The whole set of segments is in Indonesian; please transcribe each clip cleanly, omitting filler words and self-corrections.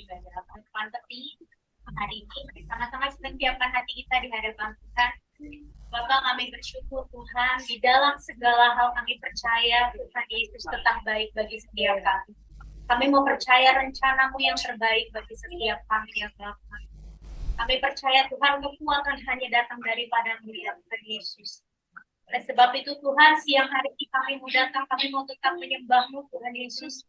ibadah. Teman peti hari ini sama-sama setiapkan hati kita di hadapan Tuhan. Bapak, kami bersyukur Tuhan, di dalam segala hal kami percaya Tuhan Yesus tetap baik bagi setiap kami. Kami mau percaya rencanamu yang terbaik bagi setiap kami ya Bapak. Kami percaya Tuhan, kekuatan hanya datang daripadamu ya Tuhan Yesus. Oleh sebab itu Tuhan, siang hari ini kami mau datang, kami mau tetap menyembahmu Tuhan Yesus.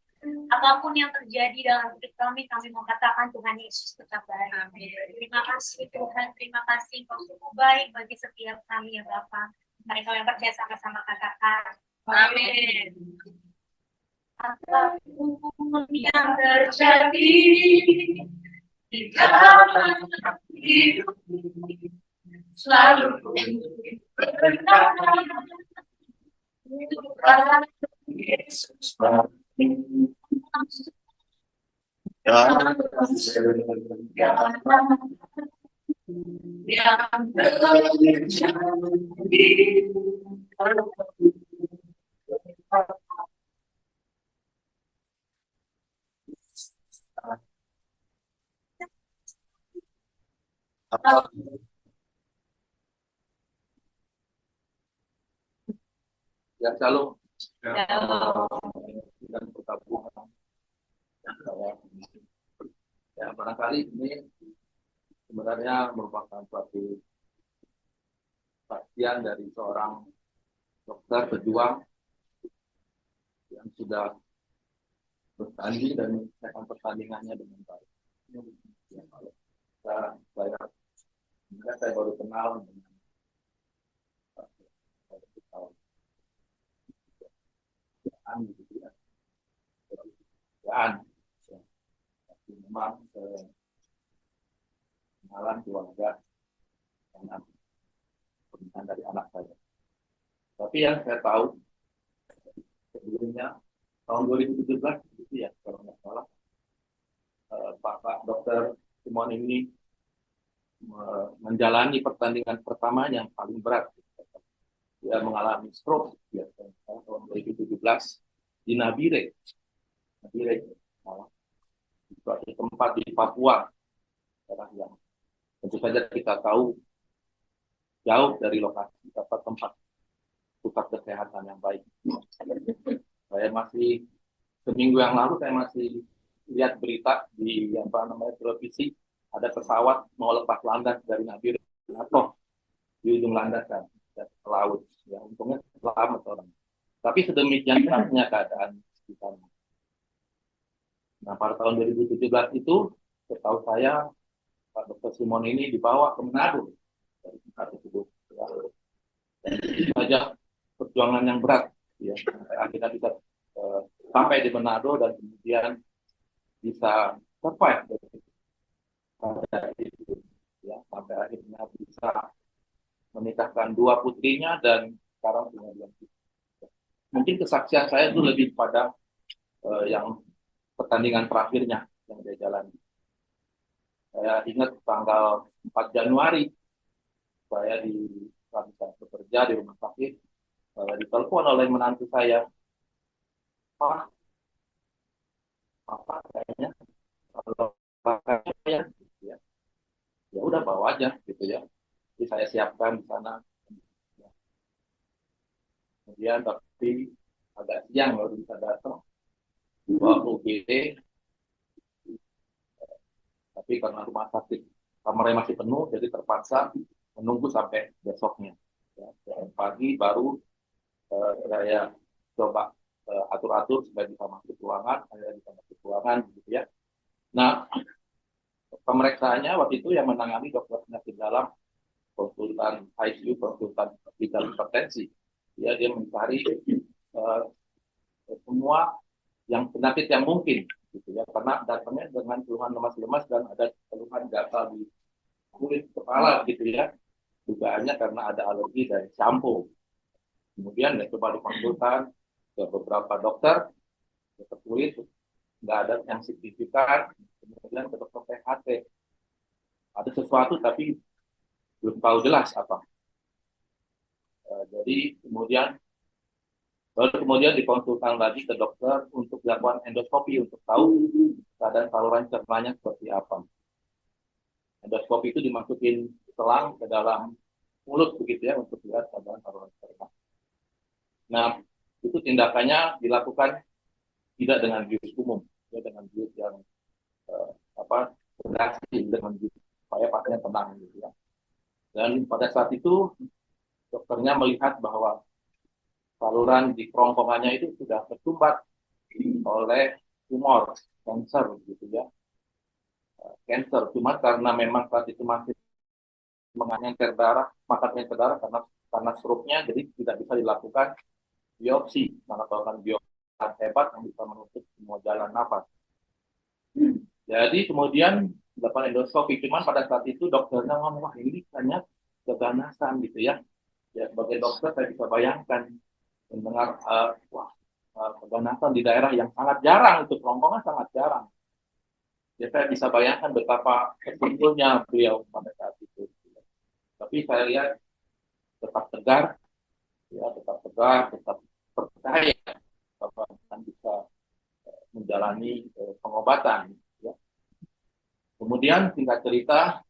Apapun yang terjadi dalam hidup kami mau katakan Tuhan Yesus tetap baik. Terima kasih Tuhan, terima kasih Kau cukup baik bagi setiap kami ya Bapa. Mari kalian percaya sama-sama katakan. Amin. Apapun yang terjadi di dalam hidup selalu berkata Tuhan Yesus Ya, shalom. Dan perkampungan. Ya, barangkali ini sebenarnya merupakan suatu saksian dari seorang dokter pejuang yang sudah bertanding dan menyelesaikan pertandingannya dengan baik. Ya, kalau saya baru kenal dengan gitu ya. Tapi memang kenalan keluarga dengan pernikahan dari anak saya. Tapi yang saya tahu sebelumnya tahun 2017 itu ya kalau nggak salah Pak Dokter Simon ini menjalani pertandingan pertama yang paling berat. Dia mengalami stroke ya, tahun 2017 di Nabire, suatu tempat di Papua, yang tentu saja kita tahu jauh dari lokasi tempat pusat kesehatan yang baik. Saya masih seminggu yang lalu saya masih lihat berita di televisi, ada pesawat mau lepas landas dari Nabire atau di ujung landasan ke laut. Ya, untungnya selamat orang. Tapi sedemikian kerasnya keadaan di sana. Nah, pada tahun 2017 itu, setahu saya, Pak Dr. Simon ini dibawa ke Manado dari tempat tersebut. Itu saja perjuangan yang berat, ya. Akhirnya bisa sampai di Manado dan kemudian bisa survive ya, sampai akhirnya bisa menikahkan 2 putrinya dan sekarang punya 2 putri. Mungkin kesaksian saya itu lebih pada yang pertandingan terakhirnya yang dia jalani. Saya ingat tanggal 4 Januari saya bekerja di rumah sakit, ditelepon oleh menantu saya, Pak, apa kayaknya kalau pakainya ya, ya udah bawa aja gitu ya. Jadi saya siapkan di sana. Kemudian tapi agak siang baru bisa datang bawa UGD, tapi karena rumah sakit kamarnya masih penuh, jadi terpaksa menunggu sampai besoknya. Ya, pagi baru saya coba atur-atur supaya bisa masuk ruangan, saya bisa masuk ruangan, gitu ya. Nah, pemeriksaannya waktu itu yang menangani dokter penyakit dalam, konsultan ICU, konsultan bidang hipertensi. Ya, dia mencari semua yang penyakit yang mungkin, gitu ya, karena datangnya dengan keluhan lemas-lemas dan ada keluhan gatal di kulit kepala, gitu ya, dugaannya karena ada alergi dari shampoo. Kemudian dia coba dikonsultan ke beberapa dokter kulit, nggak ada yang signifikan. Kemudian ke dokter THT, ada sesuatu tapi belum tahu jelas apa. Jadi kemudian Baru kemudian dikonsultasi lagi ke dokter untuk dilakukan endoskopi untuk tahu keadaan saluran cernanya seperti apa. Endoskopi itu dimasukin selang ke dalam mulut begitu ya untuk lihat keadaan saluran cerna. Nah, itu tindakannya dilakukan tidak dengan bius umum, ya dengan bius yang sedasi dengan bius supaya pasien tenang gitu ya. Dan pada saat itu dokternya melihat bahwa saluran di kerongkongannya itu sudah tersumbat oleh tumor kanker gitu ya, cancer. Cuma karena memang saat itu masih mengantar darah, karena stroke-nya, jadi tidak bisa dilakukan biopsi, karena melakukan biopsi hebat yang bisa menutup semua jalan nafas. Jadi kemudian dilakukan endoskopi, cuman pada saat itu dokternya ngomong, wah ini kayaknya keganasan gitu ya. Ya sebagai dokter saya bisa bayangkan mendengar keganasan di daerah yang sangat jarang, untuk kerongkongan sangat jarang. Ya saya bisa bayangkan betapa terpuruknya beliau pada saat itu. Tapi saya lihat tetap tegar, ya tetap tegar, tetap percaya bahwa akan bisa menjalani pengobatan. Ya. Kemudian singkat cerita,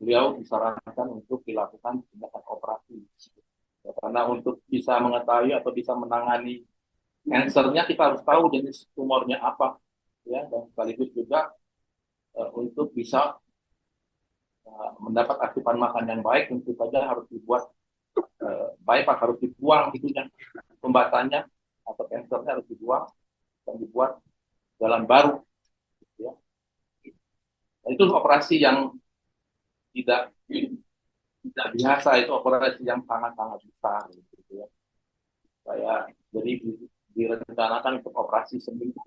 beliau disarankan untuk dilakukan tindakan operasi. Ya, karena untuk bisa mengetahui atau bisa menangani kansernya kita harus tahu jenis tumornya apa, ya, dan sekaligus juga untuk bisa mendapat asupan makan yang baik, tentu saja harus dibuat bypass, harus dibuang itunya, pembatannya atau kansernya harus dibuang dan dibuat jalan baru. Ya. Nah, itu operasi yang tidak biasa, itu operasi yang sangat-sangat besar. Gitu ya. Jadi direncanakan untuk operasi seminggu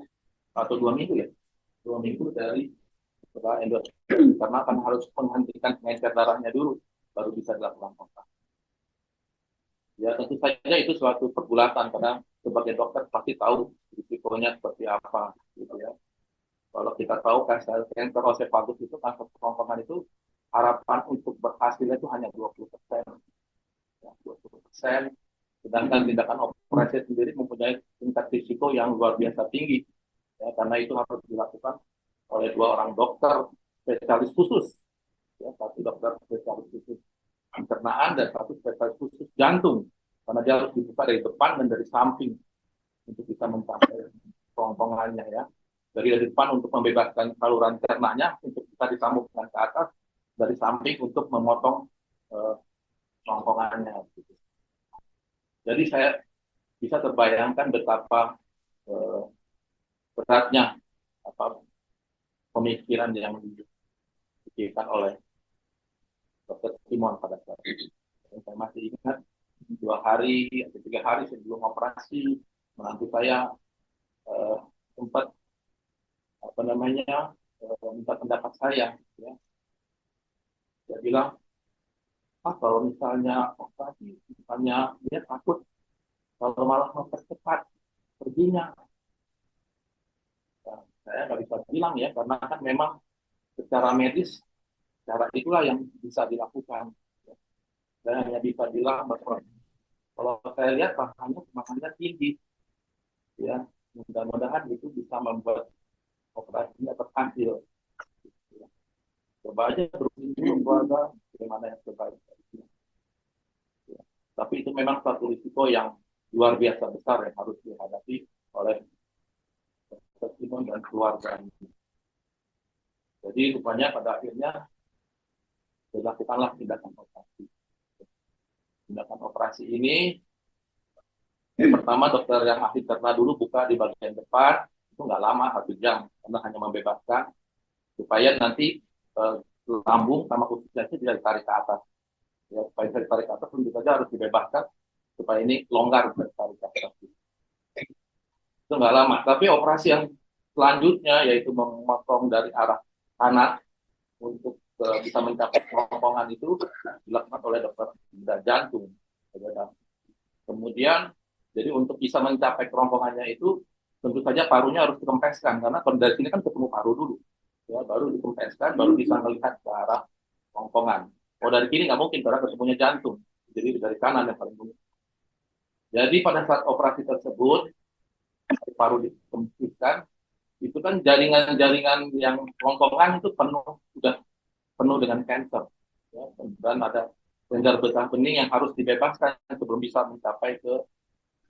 atau 2 minggu ya, 2 minggu dari setelah endoskopi, karena akan harus menghentikan pengencer darahnya dulu, baru bisa dilakukan operasi. Ya tentu saja itu suatu pergulatan, karena sebagai dokter pasti tahu risikonya seperti apa, gitu ya. Kalau kita tahu kanker osefagus itu, kanker kerongkongan itu, harapan untuk berhasilnya itu hanya 20%. Ya, 20%. Sedangkan tindakan operasi sendiri mempunyai tingkat risiko yang luar biasa tinggi. Ya, karena itu harus dilakukan oleh 2 orang dokter spesialis khusus. Ya, satu dokter spesialis khusus pencernaan dan satu spesialis khusus jantung. Karena dia harus dibuka dari depan dan dari samping untuk bisa mencapai kerongkongannya ya. Dari depan untuk membebaskan saluran cernanya untuk bisa disambungkan ke atas, dari samping untuk memotong kerongkongannya. Gitu. Jadi saya bisa terbayangkan betapa beratnya pemikiran yang dipikirkan oleh Dr. Simon pada saat itu. Saya masih ingat 2 hari atau 3 hari sebelum operasi, menantu saya sempat minta pendapat saya. Ya. Dia bilang, kalau misalnya operasi, misalnya dia takut kalau malah mempercepat perginya. Nah, saya nggak bisa bilang ya, karena kan memang secara medis, cara itulah yang bisa dilakukan. Saya hanya bisa bilang bahwa kalau saya lihat makannya tinggi, ya mudah-mudahan itu bisa membuat operasinya berhasil. Coba aja berusaha keluarga bagaimana yang terbaik. Ya. Tapi itu memang satu risiko yang luar biasa besar yang harus dihadapi oleh Simon dan keluarga. Jadi rupanya pada akhirnya dilakukanlah tindakan operasi. Tindakan operasi ini yang pertama dokter yang ahli cerna dulu buka di bagian depan, itu nggak lama, 1 jam, karena hanya membebaskan supaya nanti lambung sama ususnya itu tidak ditarik ke atas. Ya, supaya bisa ditarik ke atas, tentu saja harus dibebaskan supaya ini longgar bisa ditarik ke atas. Itu nggak lama. Tapi operasi yang selanjutnya yaitu memotong dari arah kanan untuk bisa mencapai kerongkongan itu dilakukan oleh dokter bedah jantung. Kemudian, jadi untuk bisa mencapai kerongkongannya itu tentu saja parunya harus dikempeskan, karena dari sini kan ketemu paru dulu, ya baru dikempeskan, baru bisa melihat ke arah kerongkongan. Oh dari kiri nggak mungkin karena ketemunya jantung, jadi dari kanan yang paling mungkin. Jadi pada saat operasi tersebut, paru dikempiskan, itu kan jaringan-jaringan yang kerongkongan itu sudah penuh dengan kanker. Ya, dan ada sensor besar bening yang harus dibebaskan sebelum bisa mencapai ke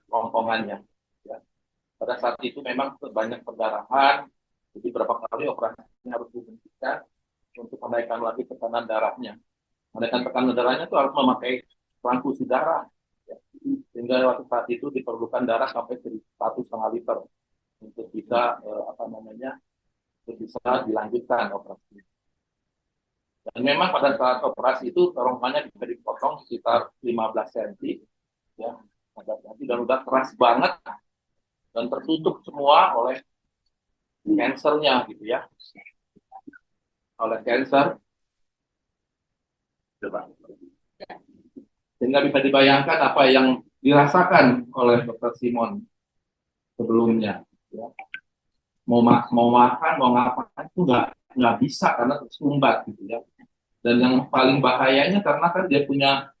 kerongkongannya. Ya. Pada saat itu memang banyak perdarahan, jadi beberapa kali operasinya harus dihentikan untuk menaikkan lagi tekanan darahnya. Menaikkan tekanan darahnya itu harus memakai transfusi darah. Ya. Sehingga waktu saat itu diperlukan darah sampai 1,5 liter untuk bisa untuk bisa dilanjutkan operasi. Dan memang pada saat operasi itu kerongkongannya bisa dipotong sekitar 15 cm, ya, dan udah keras banget dan tertutup semua oleh kansernya gitu ya, oleh kanser. Sehingga bisa dibayangkan apa yang dirasakan oleh Dr. Simon sebelumnya. Ya. Mau makan, mau ngapain itu nggak bisa karena tersumbat gitu ya. Dan yang paling bahayanya karena kan dia punya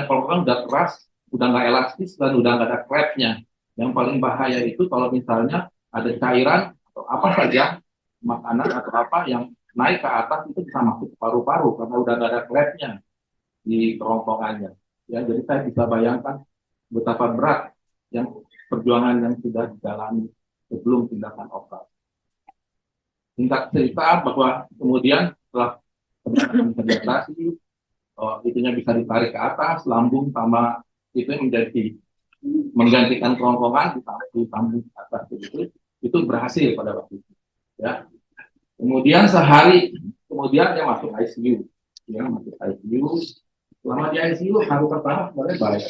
kerongkongan udah keras, udah nggak elastis dan udah nggak ada klepnya. Yang paling bahaya itu kalau misalnya ada cairan atau apa saja, makanan atau apa yang naik ke atas itu bisa masuk ke paru-paru karena udah nggak ada klepnya di kerongkongannya. Ya, jadi saya bisa bayangkan betapa berat yang perjuangan yang sudah dijalani sebelum tindakan operasi. Singkat cerita bahwa kemudian setelah tindakan penetrasi, itunya bisa ditarik ke atas, lambung sama itu menjadi menggantikan kerongkongan di lambung ke atas itu berhasil pada waktu itu. Ya. Kemudian sehari kemudian dia masuk ICU, ya masuk ICU. Selama di ICU hari pertama sebenarnya baik,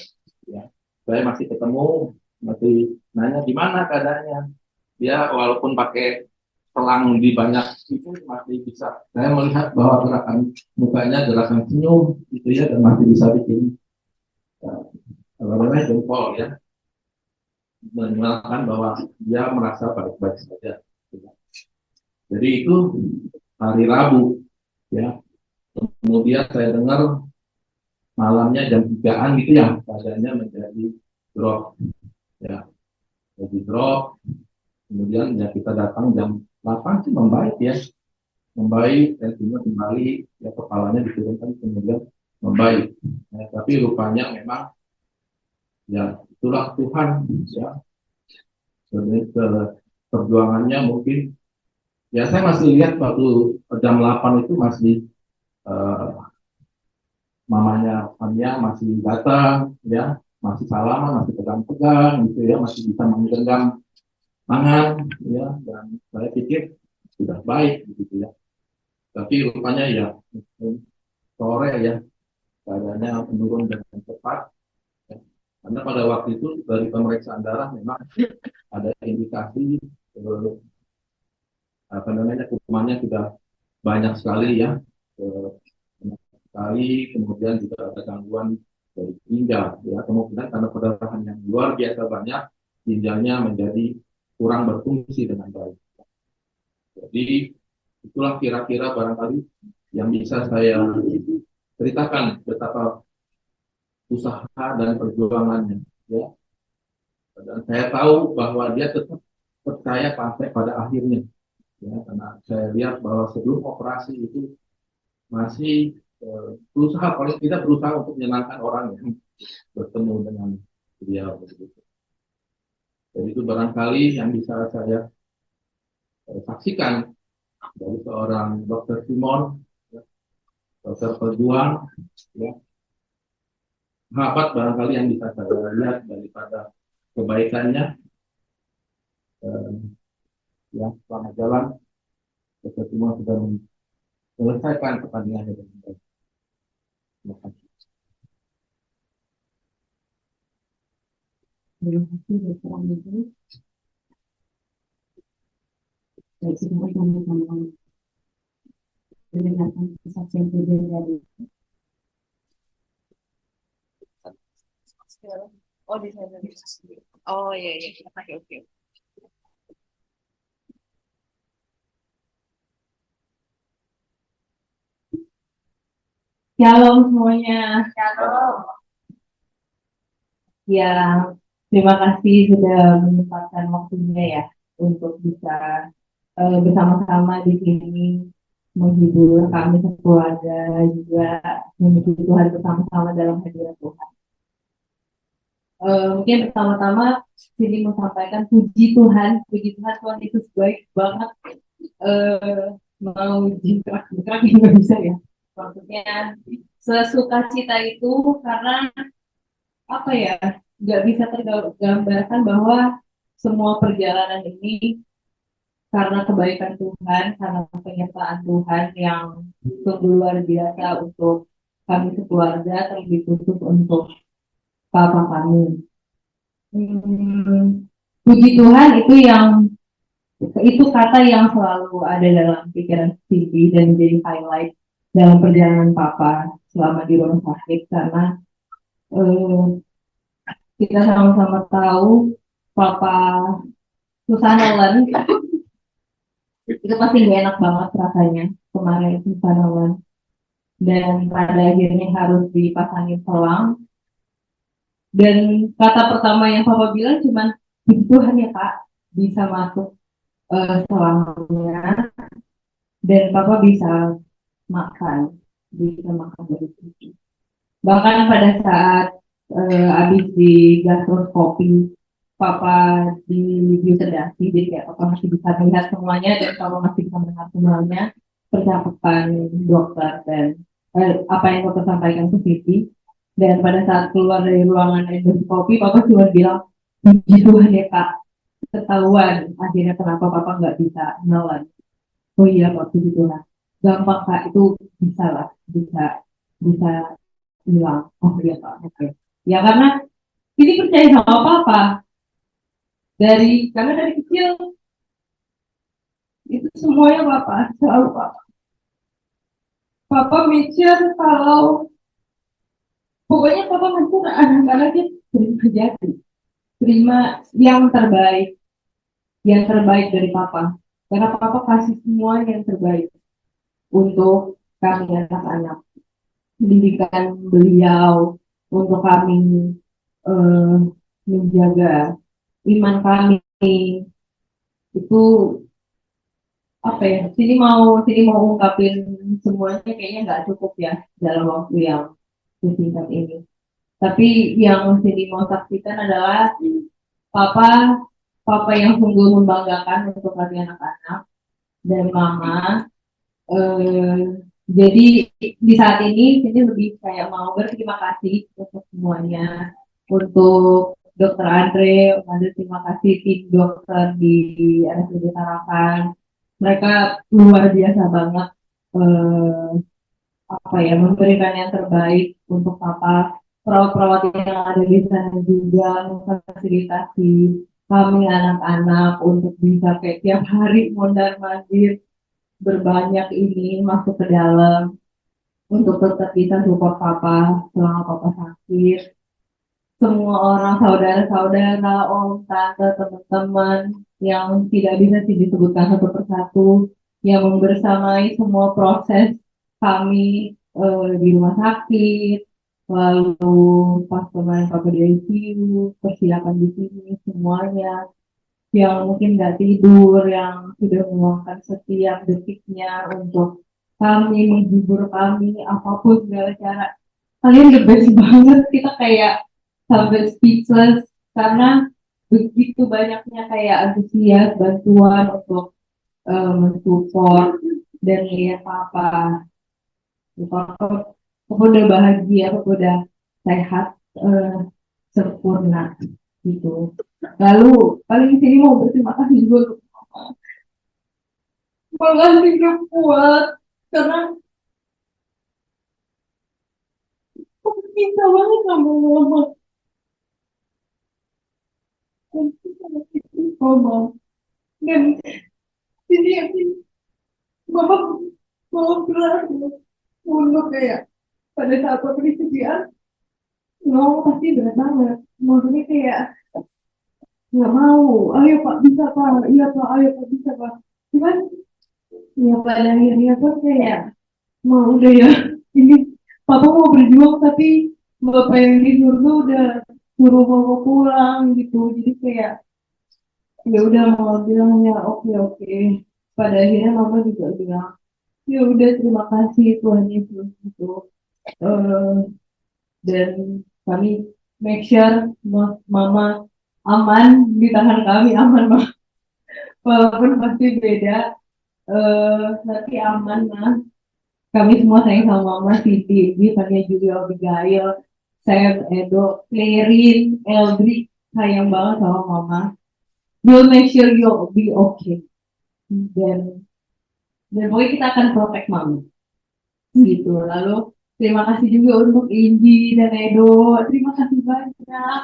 ya. Saya masih ketemu, masih nanya gimana keadaannya. Dia walaupun pakai selang di banyak itu masih bisa. Saya melihat bahwa gerakan mukanya gerakan senyum, gitu ya, dan masih bisa bikin jempol ya, mengenalkan bahwa dia merasa baik-baik saja. Jadi itu hari Rabu, ya. Kemudian saya dengar malamnya jam 3-an gitu ya, keadaannya menjadi drop, ya, jadi drop. Kemudian ya kita datang jam 8 sih membaik ya, membaik, tensinya kembali, ya kepalanya diturunkan kemudian membaik. Ya, tapi rupanya memang ya itulah Tuhan ya, perjuangannya mungkin ya saya masih lihat waktu jam 8 itu masih mamanya Fania masih datang ya, masih salaman, masih pegang-pegang gitu ya, masih bisa menggenggam tangan ya, dan saya pikir sudah baik gitu ya. Tapi rupanya ya sore ya keadaannya menurun dengan cepat ya. Karena pada waktu itu dari pemeriksaan darah memang ada indikasi kumannya sudah banyak sekali ya, sekali, kemudian juga ada gangguan dari ginjal ya, kemungkinan karena perdarahan yang luar biasa banyak, ginjalnya menjadi kurang berfungsi dengan baik. Jadi itulah kira-kira barangkali yang bisa saya ceritakan betapa usaha dan perjuangannya ya. Dan saya tahu bahwa dia tetap percaya sampai pada akhirnya ya, karena saya lihat bahwa sebelum operasi itu masih berusaha, paling tidak berusaha untuk menyenangkan orang yang bertemu dengan beliau begitu. Jadi itu barangkali yang bisa saya saksikan dari seorang Dr. Simon, ya, dokter pejuang, ya, sahabat barangkali yang bisa saya lihat daripada kebaikannya, yang selama jalan Dr. Simon sudah menyelesaikan pertandingannya dengan baik. Terima kasih. Terima kasih Dr. Amizi. Baik, kita sama-sama mendengarkan kesaksian pribadi. Oh, di sana. Oh, iya, iya. Oke, oke. Shalom semuanya. Shalom. Ya, Terima kasih sudah menyempatkan waktunya ya untuk bisa bersama-sama di sini menghibur kami sekeluarga juga memuji Tuhan bersama-sama dalam hadirat Tuhan. Mungkin pertama-tama sini mau sampaikan puji Tuhan Tuhan Yesus baik banget. Mau jingkrak nggak bisa ya. Maksudnya sesuka cita itu karena apa ya, nggak bisa tergambarkan bahwa semua perjalanan ini karena kebaikan Tuhan, karena penyertaan Tuhan yang sungguh luar biasa untuk kami sekeluarga, terlebih khusus untuk papa kami. Puji Tuhan itu kata yang selalu ada dalam pikiran Siti dan menjadi highlight dalam perjalanan papa selama di rumah sakit karena eh, kita sama-sama tahu papa susah nelen itu pasti gak enak banget rasanya kemarin susah nelen dan pada akhirnya harus dipasangin selang dan kata pertama yang papa bilang cuman Tuhan ya kak bisa masuk selangnya dan papa bisa makan dari situ bahkan pada saat habis di gastroskopi papa di sedasi jadi kayak papa masih bisa melihat semuanya dan papa masih bisa melihat semuanya percakapan dokter dan apa yang dokter sampaikan ke Siti dan pada saat keluar dari ruangan endoskopi papa cuma bilang puji Tuhan ya kak ketahuan akhirnya kenapa papa nggak bisa nelen oh iya pak puji Tuhan gampang kak itu bisa lah bisa bisa hilang oh iya pak oke ya karena ini percaya sama papa karena dari kecil itu semuanya papa selalu papa mikir kalau pokoknya papa mikir anak-anaknya terima jadi terima yang terbaik dari papa karena papa kasih semua yang terbaik untuk kami anak-anak pendidikan beliau untuk kami eh, menjaga iman kami itu apa ya sini mau ungkapin semuanya kayaknya nggak cukup ya dalam waktu yang singkat ini tapi yang sini mau saksikan adalah papa papa yang sungguh membanggakan untuk kami anak-anak dan mama eh, jadi di saat ini sini lebih kayak mau berterima kasih untuk semuanya untuk Dokter Andre, terima kasih tim dokter di RSUD Tarakan. Mereka luar biasa banget eh, apa ya memberikan yang terbaik untuk papa perawat-perawat yang ada di sana juga memfasilitasi kami anak-anak untuk bisa kayak tiap hari mondar mandir berbanyak ini masuk ke dalam untuk tetap bisa support papa selama papa sakit semua orang saudara-saudara om tante teman-teman yang tidak bisa disebutkan satu persatu yang membersamai semua proses kami di rumah sakit lalu pas kemarin papa di ICU persiapan di sini semuanya yang mungkin nggak tidur, yang sudah meluangkan setiap detiknya untuk kami, menghibur kami, apapun segala cara. Kalian the best banget, kita kayak sampai speechless, karena begitu banyaknya kayak antusias, bantuan untuk mensupport dan lihat apa. Papa udah bahagia, papa udah sehat, sempurna gitu. Lalu paling sini mau berterima kasih juga untuk makasih udah kuat karena aku cinta banget sama mama. Aku sangat cinta sama mama. Dan jadi yakin mama mau berat untuk kayak pada saat aku disediakan mau pasti berat banget. Maksudnya kayak nggak mau, ayo pak bisa pak, iya pak, ayo pak bisa pak. Cuman ya pada akhirnya pun kayak mau udah ya ini papa mau berjuang tapi bapak yang di surga udah suruh mama pulang gitu. Jadi kayak ya udah mama bilang ya oke oke. Pada akhirnya mama juga bilang ya udah terima kasih Tuhan Yesus gitu. Eh, dan kami make sure mama aman di tangan kami aman mah. Walaupun pasti beda tapi aman mah. Kami semua sayang sama mama, Siti, Fania, Julia, Abigail, Sam, Edo, Clarin, Eldri, sayang banget sama mama. We'll make sure you'll be okay. Dan pokoknya kita akan protect mama. Gitu. Lalu terima kasih juga untuk Inji dan Edo. Terima kasih banyak.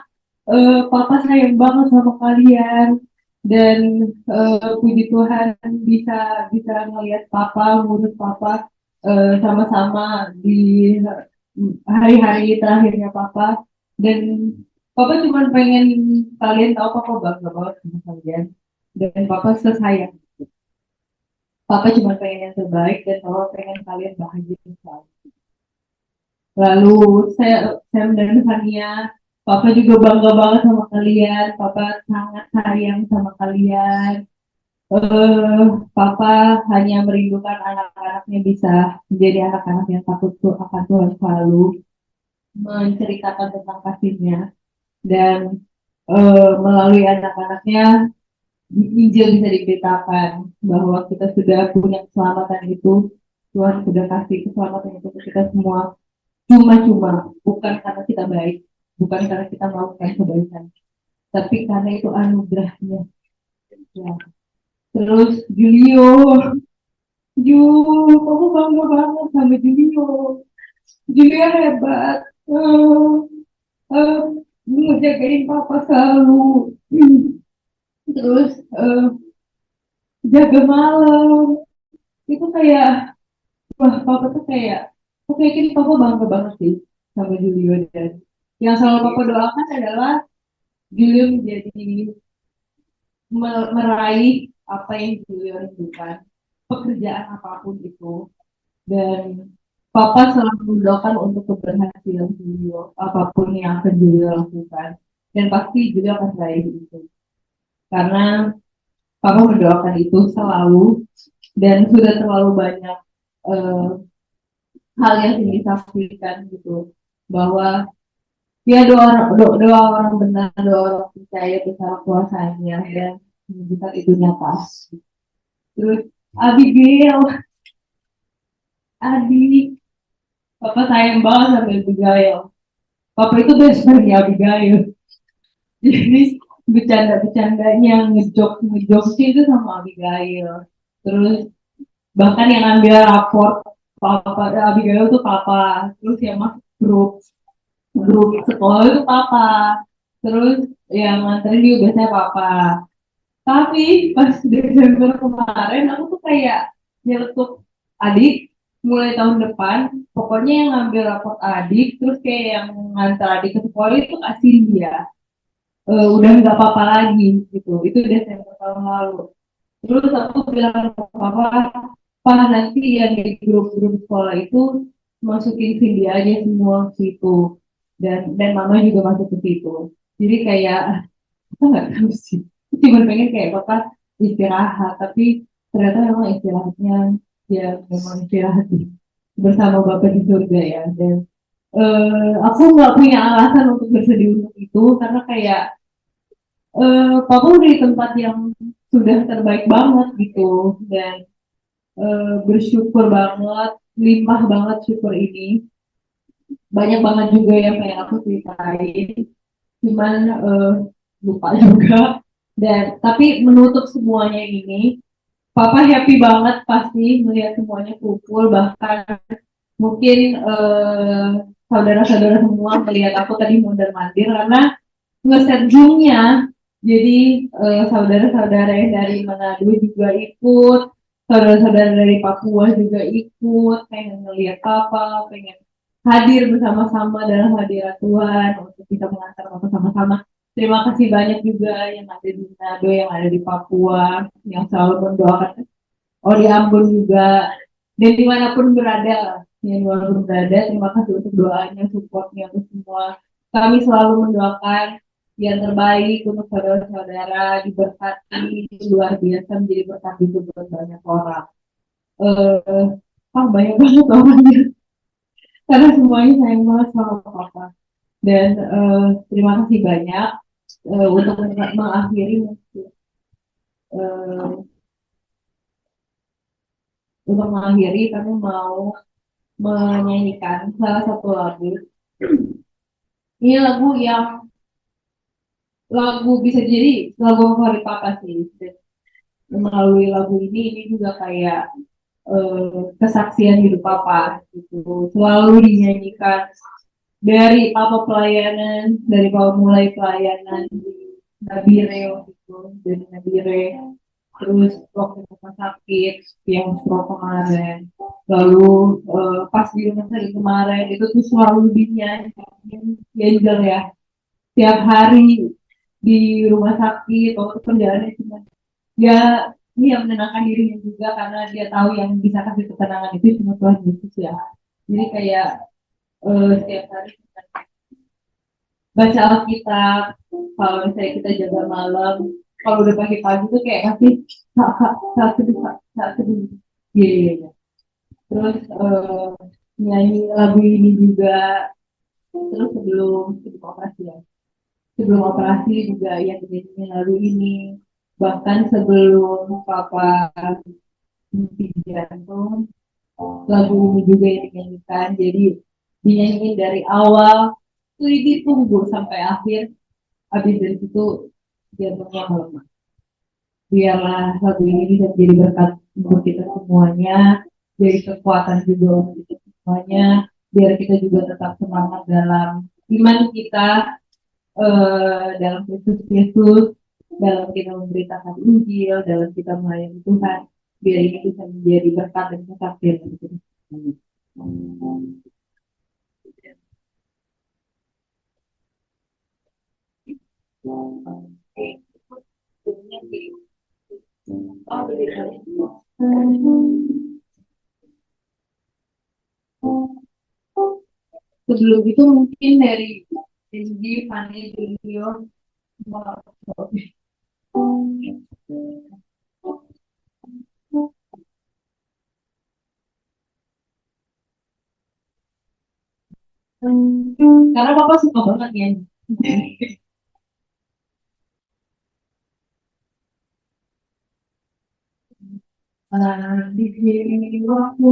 Papa sayang banget sama kalian. Dan puji Tuhan bisa bisa ngelihat Papa, ngurus Papa sama-sama di hari-hari terakhirnya Papa. Dan Papa cuma pengen kalian tahu Papa bangga banget sama kalian. Dan Papa sesayang. Papa cuma pengen yang terbaik dan Papa pengen kalian bahagia selalu. Lalu Sam dan Fania, Papa juga bangga banget sama kalian. Papa sangat sayang sama kalian. Papa hanya merindukan anak-anaknya bisa menjadi anak-anak yang takut akan Tuhan selalu menceritakan tentang kasihnya dan melalui anak-anaknya Injil bisa diberitakan bahwa kita sudah punya keselamatan itu. Tuhan sudah kasih keselamatan itu ke kita semua cuma-cuma, bukan karena kita baik, bukan karena kita melakukan kebaikan, tapi karena itu anugerahnya. Ya. Terus Julio, kamu bangga banget sama Julio. Julio hebat, ngejagain Papa selalu. Terus jaga malam. Itu kayak, wah Papa tuh kayak, aku yakin Papa bangga banget sih sama Julio. Dan yang selalu Papa doakan adalah Julio menjadi meraih apa yang Julio rindukan, pekerjaan apapun itu. Dan Papa selalu mendoakan untuk keberhasilan Julio, apapun yang akan Julio lakukan. Dan pasti Julio akan meraih itu. Karena Papa mendoakan itu selalu, dan sudah terlalu banyak hal yang disaksikan gitu. Bahwa ya doa orang benar, doa orang percaya besar kuasanya, dan menunjukkan itu nyata. Terus Abigail, adik, Papa sayang banget sama Abigail. Papa itu best friend Abigail. Jadi bercanda-bercandanya, ngejok itu sama Abigail. Terus bahkan yang ambil rapor Papa Abigail itu Papa. Terus yang masuk grup sekolah itu Papa. Terus yang nganterin juga biasanya Papa. Tapi pas Desember kemarin aku tuh kayak nyeletuk adik mulai tahun depan. Pokoknya yang ngambil raport adik, terus kayak yang ngantar adik ke sekolah itu kasih dia. Udah nggak apa-apa lagi gitu. Itu Desember tahun lalu. Terus aku bilang ke Papa, Pak nanti yang di grup-grup sekolah itu masukin Cindy aja semua ke situ. Dan Mama juga masuk ke situ. Jadi kayak aku nggak tahu sih. Cuma pengen kayak Papa istirahat, tapi ternyata memang istirahatnya ya memang istirahat bersama Bapak di surga ya. Dan aku nggak punya alasan untuk bersedih untuk itu karena kayak Papa udah di tempat yang sudah terbaik banget gitu. Dan bersyukur banget, limpah banget syukur ini. Banyak banget juga yang pengen aku ceritain, cuman lupa juga. Dan tapi menutup semuanya ini, Papa happy banget pasti melihat semuanya kumpul. Bahkan mungkin saudara-saudara semua melihat aku tadi mondar-mandir karena nge-set Zoom-nya. Jadi saudara-saudara yang dari Manado juga ikut, saudara-saudara dari Papua juga ikut, pengen ngelihat Papa, pengen hadir bersama-sama dalam hadirat Tuhan untuk kita mengantar Papa sama-sama. Terima kasih banyak juga yang ada di Manado, yang ada di Papua, yang selalu mendoakan. Oh di Ambon juga, dan dimanapun berada, yang dimanapun berada, terima kasih untuk doanya, supportnya untuk semua Kami selalu mendoakan yang terbaik untuk saudara-saudara, diberkati luar biasa, menjadi berkat itu buat banyak orang. Eh, banyak banget orangnya, karena semuanya sayang banget sama papa. Dan terima kasih banyak untuk mengakhiri eh, untuk mengakhiri kami mau menyanyikan salah satu lagu. Ini lagu bisa jadi lagu favorit papa sih. Melalui lagu ini juga kayak kesaksian hidup papa gitu. Selalu dinyanyikan dari papa pelayanan, dari papa mulai pelayanan di Nabire waktu itu, dari Nabire, terus waktu rumah sakit yang stroke kemarin, lalu pas di rumah sakit kemarin itu tuh selalu dinyanyiin Angel ya, tiap hari di rumah sakit waktu perjalanan cuma ya dia menenangkan dirinya juga karena dia tahu yang bisa kasih ketenangan itu cuma Tuhan Yesus ya. Jadi kayak setiap hari kita baca Alkitab, kalau misalnya kita jaga malam, kalau udah pagi-pagi tuh kayak kasih saat seduh, saat seduh. Iya, iya, iya. Terus nyanyi lagu ini juga, terus sebelum operasi ya. Sebelum operasi juga yang dinyanyiin lagu ini. Bahkan sebelum papa henti jantung, lagu ini juga yang dinyanyikan. Jadi dinyanyiin dari awal, tuh ditunggu sampai akhir. Habis dari situ jantungnya melemah. Biarlah lagu ini bisa jadi berkat untuk kita semuanya, jadi kekuatan juga untuk kita semuanya, biar kita juga tetap semangat dalam iman kita, dalam Kristus Yesus, dalam kita memberitakan Injil, dalam kita melayani Tuhan, biar ini bisa menjadi berkat dan kesaksian untuk kita semuanya. Sebelum itu mungkin dari Rizky, Fanny, Julio, karena papa suka banget ya. Di jiwaku,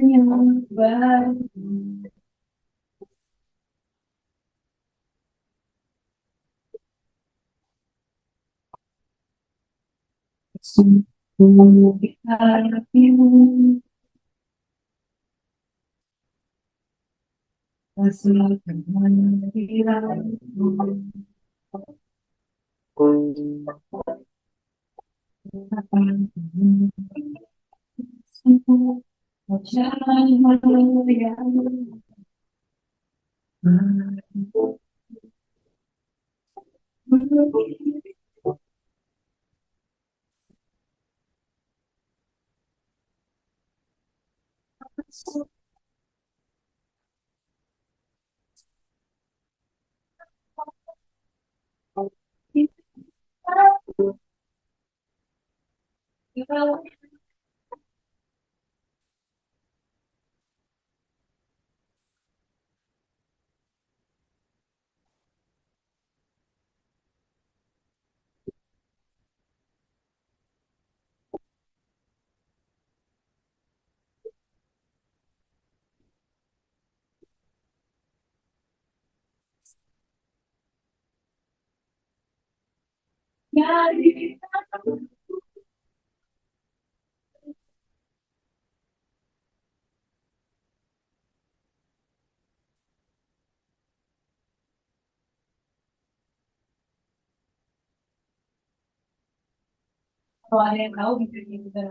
yang baru. Sungguh di hatimu, kasih kehadiranmu, sungguh cahaya dari kalau ada yang tahu bisa juga.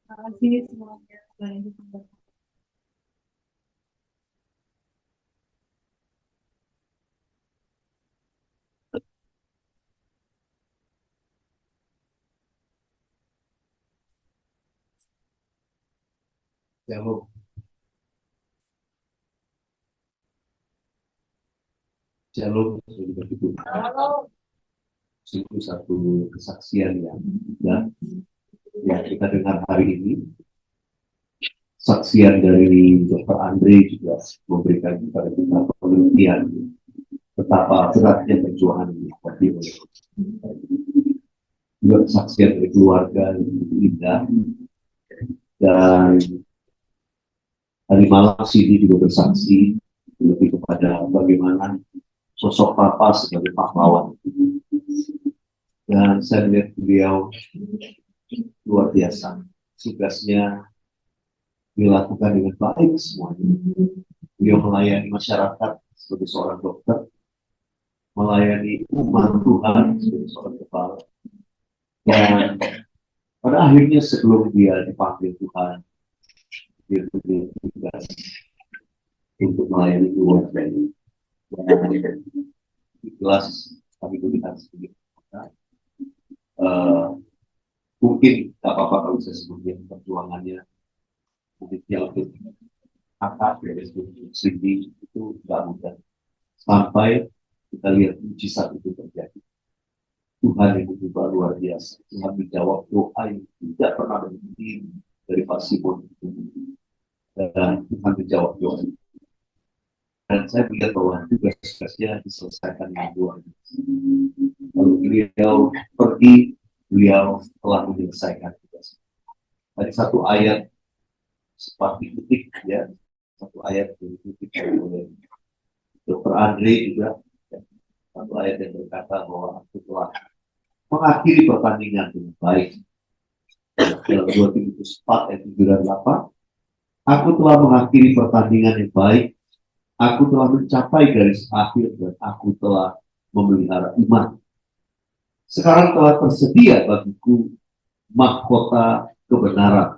Terima kasih semuanya. Shalom. Shalom, saudara itu. Itu satu kesaksian yang kita dengar hari ini. Saksian dari Dr. Andre juga memberikan kepada kita pengertian betapa beratnya perjuangan ini. Tapi juga kesaksian dari keluarga yang indah. Dan tadi malam sini juga bersaksi lebih kepada bagaimana sosok Papa sebagai pahlawan. Dan saya melihat beliau luar biasa. Tugasnya dilakukan dengan baik semuanya. Beliau melayani masyarakat sebagai seorang dokter, melayani umat Tuhan sebagai seorang kepala. Dan pada akhirnya sebelum dia dipanggil Tuhan, dia diberi tugas untuk melayani keluarga ini. Dan ikhlas kami berikan sedikit. Mungkin tak apa-apa kalau saya sebutkan perjuangannya Panitia untuk akad beres Cindy itu nggak mudah. Sampai kita lihat mujizat itu terjadi. Tuhan yang berubah luar biasa. Tuhan menjawab doa yang tidak pernah berhenti dari Pak Simon. Dan Tuhan menjawab doa. Dan saya melihat bahwa tugas-tugasnya diselesaikan dengan luar biasa. Lalu beliau pergi, beliau telah menyelesaikan tugas. Tadi satu ayat seperti titik ya, satu ayat yang titik oleh Dr. Andre juga, ya, satu ayat yang berkata bahwa aku telah mengakhiri pertandingan dengan baik. Dalam 2 Timotius 4 ayat 7 dan 8, aku telah mengakhiri pertandingan yang baik, aku telah mencapai garis akhir, dan aku telah memelihara iman. Sekarang telah tersedia bagiku mahkota kebenaran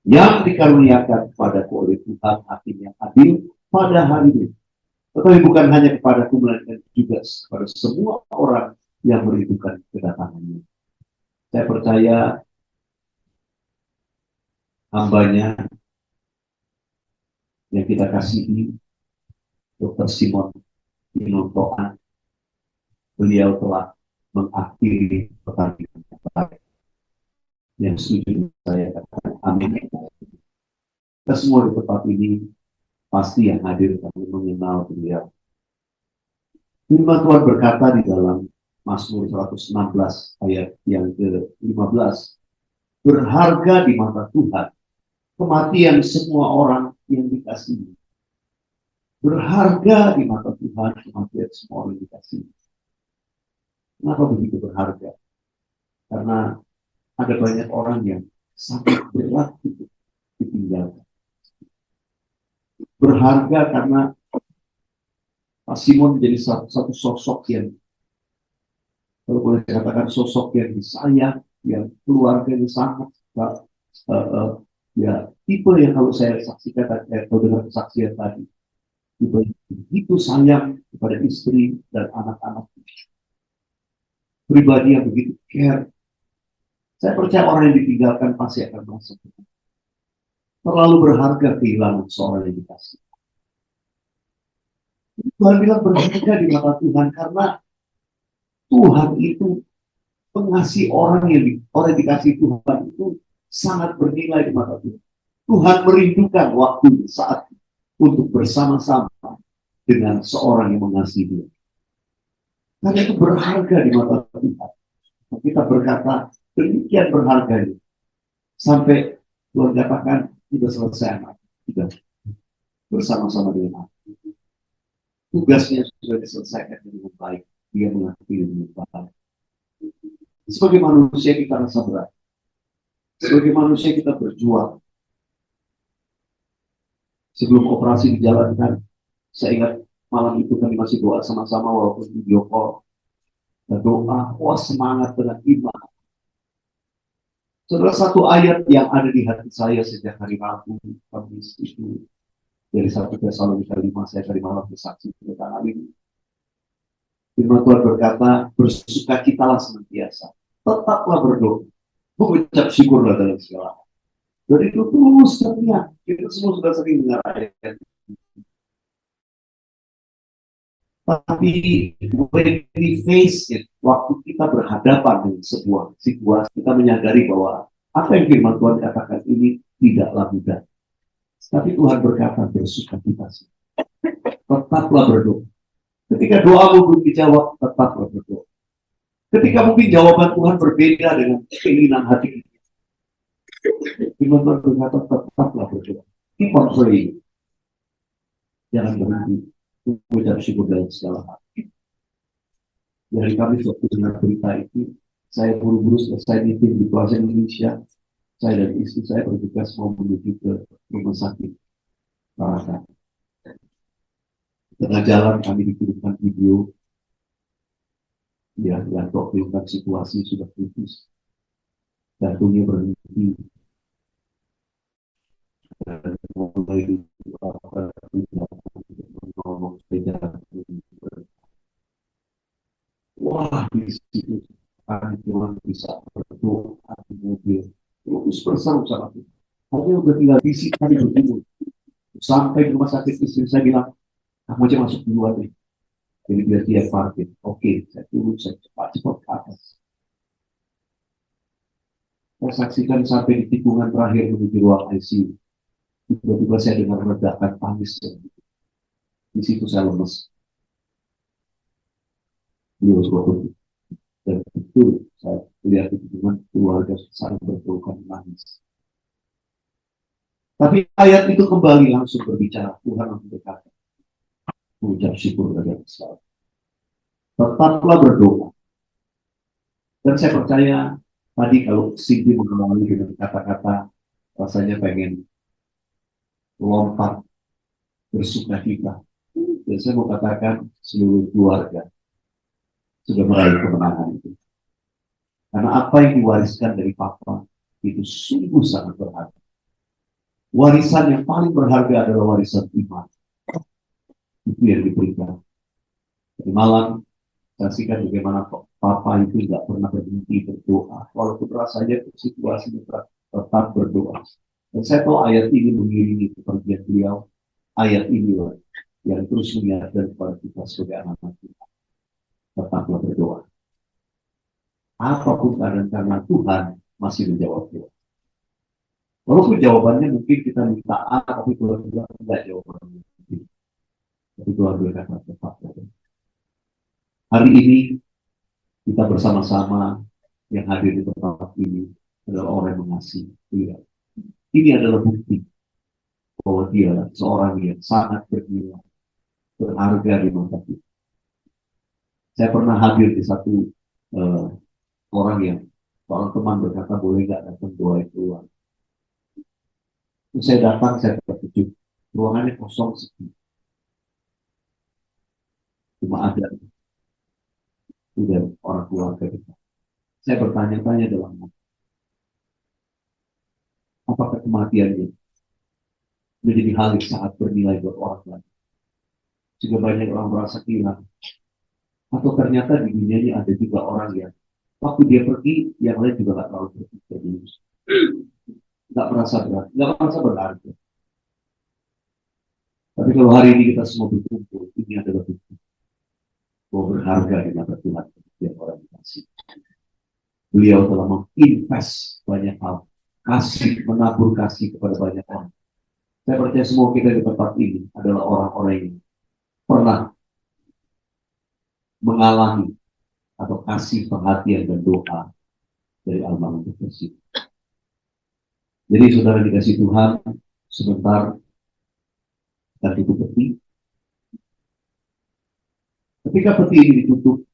yang dikaruniakan kepadaku oleh Tuhan hakim yang adil pada hari ini. Tetapi bukan hanya kepadaku, melainkan juga kepada semua orang yang merindukan kedatangannya. Saya percaya hambanya yang kita kasihi, Dr. Simon Pinontoan, beliau telah mengakhiri pertandingan yang baik. Yang setuju saya katakan amin. Kita semua di tempat ini pasti yang hadir kami mengenal beliau. Firman Tuhan berkata di dalam Mazmur 116 ayat yang ke-15, berharga di mata Tuhan kematian semua orang yang dikasihi. Berharga di mata Tuhan kematian semua orang yang dikasihi. Kenapa begitu berharga? Karena ada banyak orang yang sangat berat itu ditinggalkan. Berharga karena Pak Simon menjadi satu sosok yang, kalau boleh dikatakan, sosok yang disayang, yang keluarganya sangat ya, tipe yang kalau saya saksikan atau dengar kesaksian tadi, tipe yang begitu sayang kepada istri dan anak-anak, pribadi yang begitu care. Saya percaya orang yang ditinggalkan pasti akan merasa terlalu berharga kehilangan seorang yang dikasih. Tuhan bilang berharga di mata Tuhan karena Tuhan itu pengasih orang yang dikasih Tuhan itu sangat bernilai di mata Tuhan. Tuhan merindukan waktu saat untuk bersama-sama dengan seorang yang mengasihi dia. Karena itu berharga di mata Tuhan. Kita berkata demikian berharganya sampai Tuhan katakan sudah selesai anak, sudah bersama-sama dengan aku. Tugasnya sudah diselesaikan dengan baik, dia mengakhiri dengan baik. Sebagai manusia kita rasa berat, sebagai manusia kita berjuang. Sebelum operasi dijalankan, saya ingat malam itu kami masih doa sama-sama walaupun video call. Dan doa, wah semangat dengan iman. Saudara, satu ayat yang ada di hati saya sejak hari Rabu, Kamis itu dari 1 Tesalonika 5, saya tadi malam bersaksi tentang hal ini. Firman Tuhan berkata, bersukacitalah senantiasa, tetaplah berdoa, mengucap syukurlah dalam segala hal. Dan itu terus setia. Kita semua sudah sering dengar ayat. Tapi when we face it, waktu kita berhadapan dengan sebuah situasi, kita menyadari bahwa apa yang firman Tuhan katakan ini tidaklah mudah. Tapi Tuhan berkata bersukacita. Tetaplah berdoa. Ketika doamu belum dijawab, tetaplah berdoa. Ketika mungkin jawaban Tuhan berbeda dengan keinginan hati kita, firman Tuhan berkata tetaplah berdoa. Keep on praying. Jangan berhenti. Mengucap syukur dalam segala hal. Dari kami waktu dengar berita itu, saya buru-buru selesai meeting di Plaza Indonesia. Saya dan istri saya bergegas mau menuju ke rumah sakit Parakan. Tengah jalan kami dikirimkan video, ya, yang menunjukkan situasi sudah kritis, jantungnya berhenti, dan mulai ngomong sepeda. Wah, di situ kami cuma bisa berdoa di mobil terus bersama-sama. Hanya udah tinggal fisik tadi berjemur. Sampai di rumah sakit istri saya bilang, kamu aja masuk duluan deh. Jadi biar dia parkir. Oke, saya turun, saya cepat-cepat ke atas. Saya saksikan sampai di tikungan terakhir menuju ruang ICU. Tiba-tiba saya dengar ledakan tangis. Di situ saya lemes. Beliau sudah. Dan itu saya lihat di tikungan keluarga saling berpelukan menangis. Tapi ayat itu kembali langsung berbicara. Tuhan langsung berkata, mengucap syukur kepada Allah. Tetaplah berdoa. Dan saya percaya tadi kalau Cindy mengawali dengan kata-kata rasanya pengen lompat bersuka cita. Dan saya mau katakan seluruh keluarga sudah meraih kemenangan itu. Karena apa yang diwariskan dari Papa itu sungguh sangat berharga. Warisan yang paling berharga adalah warisan iman. Itu yang diberikan. Di malam, saksikan bagaimana Papa itu tidak pernah berhenti berdoa. Walaupun rasanya situasinya tetap berdoa. Dan saya tahu ayat ini mengiringi kepergian beliau. Ayat ini yang terus mengingatkan kepada kita sebagai anak-anak kita. Tetaplah berdoa. Apapun keadaan karena Tuhan masih menjawab doa. Walaupun jawabannya mungkin kita minta A, tapi Tuhan bilang tidak jawabannya. Tapi Tuhan berkata tetap berdoa. Hari ini kita bersama-sama yang hadir di tempat ini adalah orang yang mengasihi dia. Ini adalah bukti bahwa dia seorang yang sangat bernilai, berharga di mata kita. Saya pernah hadir di satu orang yang seorang teman berkata boleh nggak datang doa keluar. Saya datang, saya terkejut. Ruangannya kosong sepi. Cuma ada udah orang keluarga kita. Saya bertanya-tanya dalam hati, apakah kematiannya menjadi hal yang sangat bernilai buat orang lain? Sehingga banyak orang merasa hilang. Atau ternyata di dunia ini ada juga orang yang waktu dia pergi, yang lain juga nggak terlalu pergi. Nggak merasa berat, nggak merasa berharga. Tapi kalau hari ini kita semua berkumpul, ini adalah bukti bahwa berharga di mata Tuhan setiap orang dikasih. Beliau telah menginvest banyak hal, kasih, menabur kasih kepada banyak orang. Saya percaya semua kita di tempat ini adalah orang-orang yang pernah mengalami atau kasih perhatian dan doa dari almarhum tersebut. Jadi saudara dikasih Tuhan, sebentar kita tutup peti. Ketika peti ini ditutup,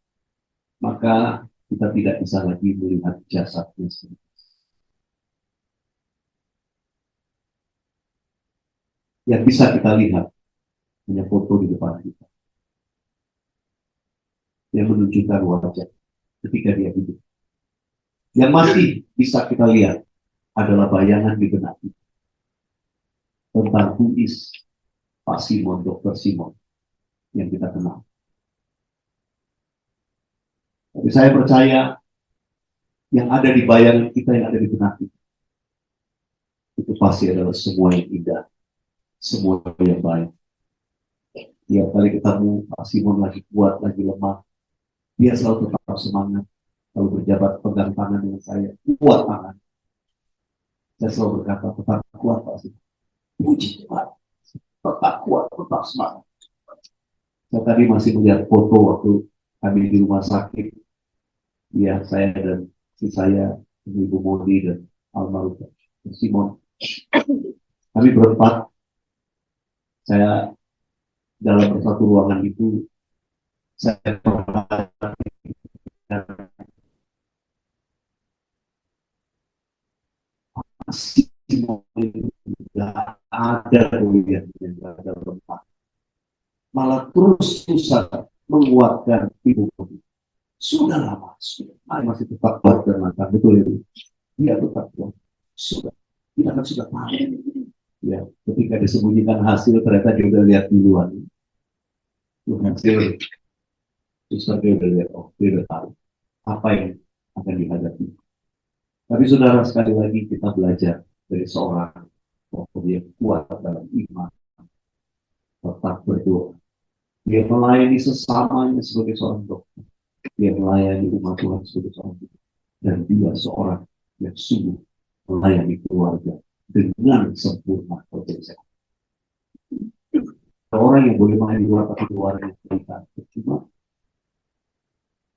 maka kita tidak bisa lagi melihat jasadnya sendiri. Yang bisa kita lihat hanya foto di depan kita yang menunjukkan wajah ketika dia hidup. Yang masih bisa kita lihat adalah bayangan di benak kita tentang who is Pak Simon, Dr. Simon yang kita kenal. Tapi saya percaya yang ada di bayangan kita, yang ada di benak kita, itu pasti adalah semua yang indah, semua yang baik. Tiap kali ketemu Pak Simon lagi kuat, lagi lemah, dia selalu tetap semangat, selalu berjabat pegang tangan dengan saya, kuat tangan. Saya selalu berkata, tetap kuat Pak Simon. Puji Tuhan, tetap kuat, tetap semangat. Saya tadi masih melihat foto waktu kami di rumah sakit. Ya, saya dan si saya, Ibu Modi dan almarhum Simon. Kami berempat. Saya dalam satu ruangan itu, saya pernah Simon itu tidak ada kemudian yang ada berempat. Malah terus-terusan menguatkan Ibu Modi. Sudah lama, sudah. Masih tetap kuat dan matang, betul itu. Dia tetap kuat. Sudah. Kita kan sudah tahu. Ya, ketika disembunyikan hasil, ternyata dia udah lihat duluan. Itu hasil. Terus dia udah lihat, oh, dia udah tahu apa yang akan dihadapi. Tapi saudara, sekali lagi kita belajar dari seorang dia kuat dalam iman, tetap berdoa. Dia melayani sesamanya sebagai seorang dokter. Dia melayani umat Tuhan sebagai seorang dokter. Dan dia seorang yang sungguh melayani keluarga dengan sempurna potensi. Ada orang yang boleh main di luar tapi keluarga kita cuma.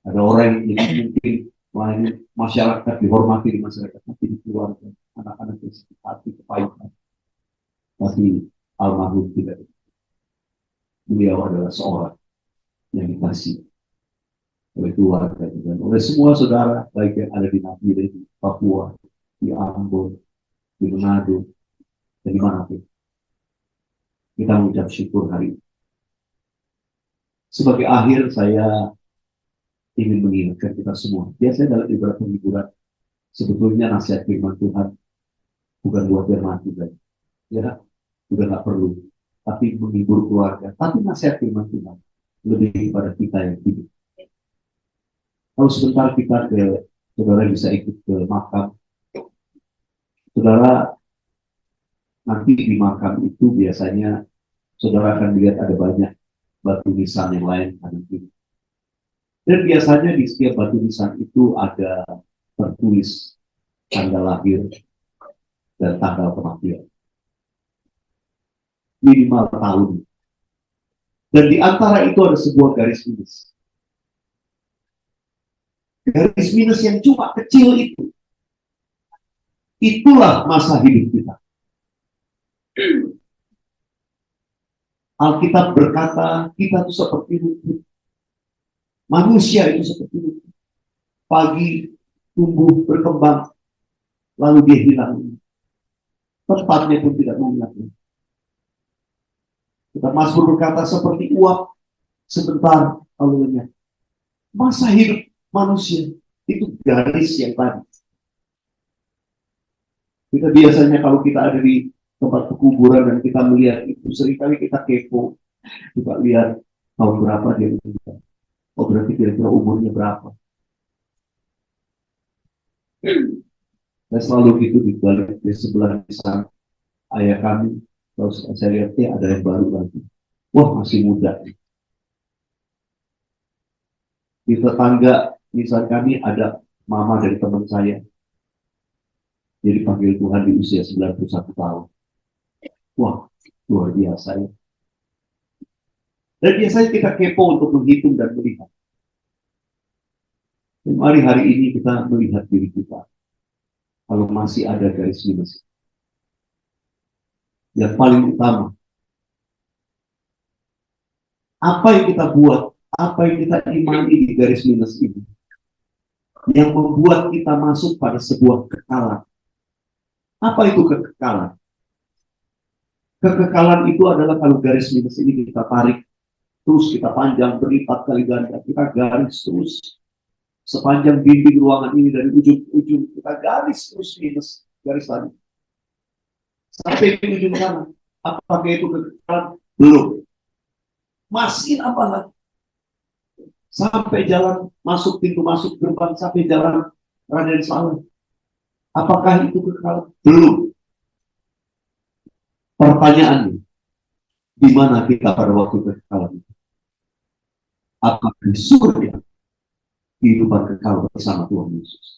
Ada orang yang mungkin melayani masyarakat, dihormati di masyarakat, tapi di keluarga anak-anak yang sakit hati, kepahitan. Tapi almarhum tidak. Beliau adalah seorang yang dikasih oleh keluarga dan oleh semua saudara, baik yang ada di Nabire, di Papua, di Ambon, di Manado, dan dimanapun. Kita mengucap syukur hari ini. Sebagai akhir, saya ingin mengingatkan kita semua. Biasanya dalam ibadah penghiburan, sebetulnya nasihat firman Tuhan bukan buat biar mati, ya, juga nggak perlu. Tapi menghibur keluarga. Tapi nasihat firman Tuhan lebih kepada kita yang hidup. Kalau sebentar kita saudara bisa ikut ke makam. Saudara, nanti di makam itu biasanya saudara akan lihat ada banyak batu nisan yang lain kanan kiri. Dan biasanya di setiap batu nisan itu ada tertulis tanggal lahir dan tanggal kematian. Minimal tahun. Dan di antara itu ada sebuah garis minus. Garis minus yang cuma kecil itu. Itulah masa hidup kita. Alkitab berkata, kita itu seperti rumput. Manusia itu seperti rumput. Pagi tumbuh berkembang, lalu dia hilang. Tempatnya pun tidak mengingatnya. Kita Mazmur berkata seperti uap sebentar lalu lenyap. Masa hidup manusia itu garis yang tadi. Kita biasanya kalau kita ada di tempat pekuburan dan kita melihat itu, seringkali kita kepo. Kita lihat tahun berapa dia meninggal. Oh, berarti kira-kira umurnya berapa. Dan selalu gitu di balik di sebelah sana ayah kami. Kalau saya lihat ada yang baru lagi. Wah, masih muda. Di tetangga misal kami ada mama dari teman saya. Jadi panggil Tuhan di usia 91 tahun. Wah, luar biasa ya. Dan biasanya kita kepo untuk menghitung dan melihat. Dan mari hari ini kita melihat diri kita. Kalau masih ada garis minus. Yang paling utama, apa yang kita buat, apa yang kita imani di garis minus ini, yang membuat kita masuk pada sebuah kekekalan. Apa itu kekekalan? Kekekalan itu adalah kalau garis minus ini kita tarik, terus kita panjang berlipat kali ganda, kita garis terus sepanjang dinding ruangan ini dari ujung ke ujung, kita garis terus minus garis lagi. Sampai di ujung sana. Apakah itu kekekalan? Belum. Masih apa lagi? Sampai jalan masuk, pintu masuk gerbang, sampai jalan Raden Saleh. Apakah itu kekekalan? Belum. Pertanyaannya, di mana kita pada waktu kekekalan itu? Apakah di surga kehidupan kekal bersama Tuhan Yesus?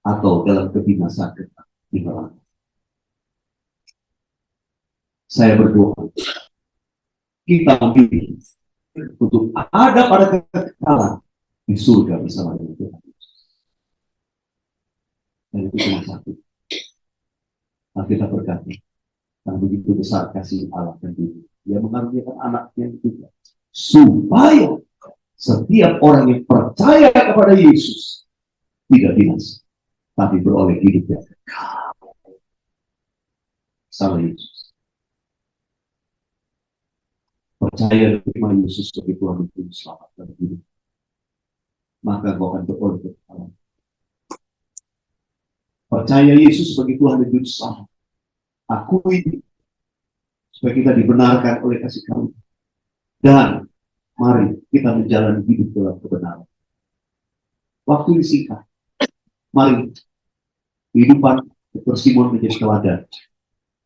Atau dalam kebinasaan kekal di neraka? Saya berdoa, kita memilih untuk ada pada kekekalan di surga bersama dengan Tuhan Yesus. Dan itu cuma satu. Kita berkata, karena begitu besar kasih Allah dan Dia, Dia mengaruniakan anaknya juga, supaya setiap orang yang percaya kepada Yesus tidak binasa, tapi beroleh hidup yang kekal. Sama Yesus. Percaya terima Yesus sebagai Tuhan dan Juru Selamat dalam hidup, maka kau akan beroleh kekekalan. Percaya Yesus sebagai Tuhan dan Juru Selamat, akui supaya kita dibenarkan oleh kasih karunia, dan mari kita menjalani hidup dalam kebenaran. Waktu disingkat, mari kehidupan Dr. Simon menjadi teladan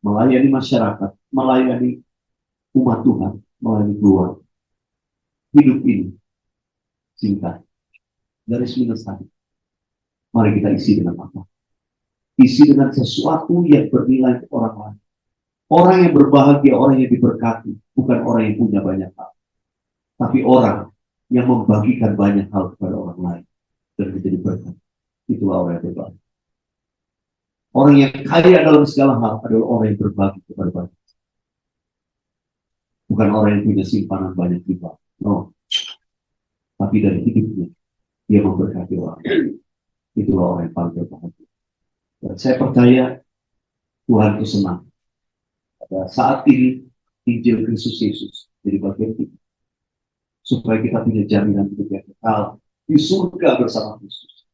melayani masyarakat, melayani umat Tuhan, melayani keluarga. Hidup ini singkat, garis minus tadi. Mari kita isi dengan apa? Isi dengan sesuatu yang bernilai untuk orang lain. Orang yang berbahagia, orang yang diberkati, bukan orang yang punya banyak hal, tapi orang yang membagikan banyak hal kepada orang lain dan menjadi berkat. Itulah orang yang berbahagia. Orang yang kaya dalam segala hal adalah orang yang berbagi kepada banyak. Bukan orang yang punya simpanan banyak juga. No. Tapi dari hidupnya, dia memberkati orang. Itulah orang yang paling berbahagia. Dan saya percaya Tuhan itu senang. Pada saat ini, Injil Kristus Yesus jadi bagian kita. Supaya kita punya jaminan hidup yang kekal di surga bersama Kristus.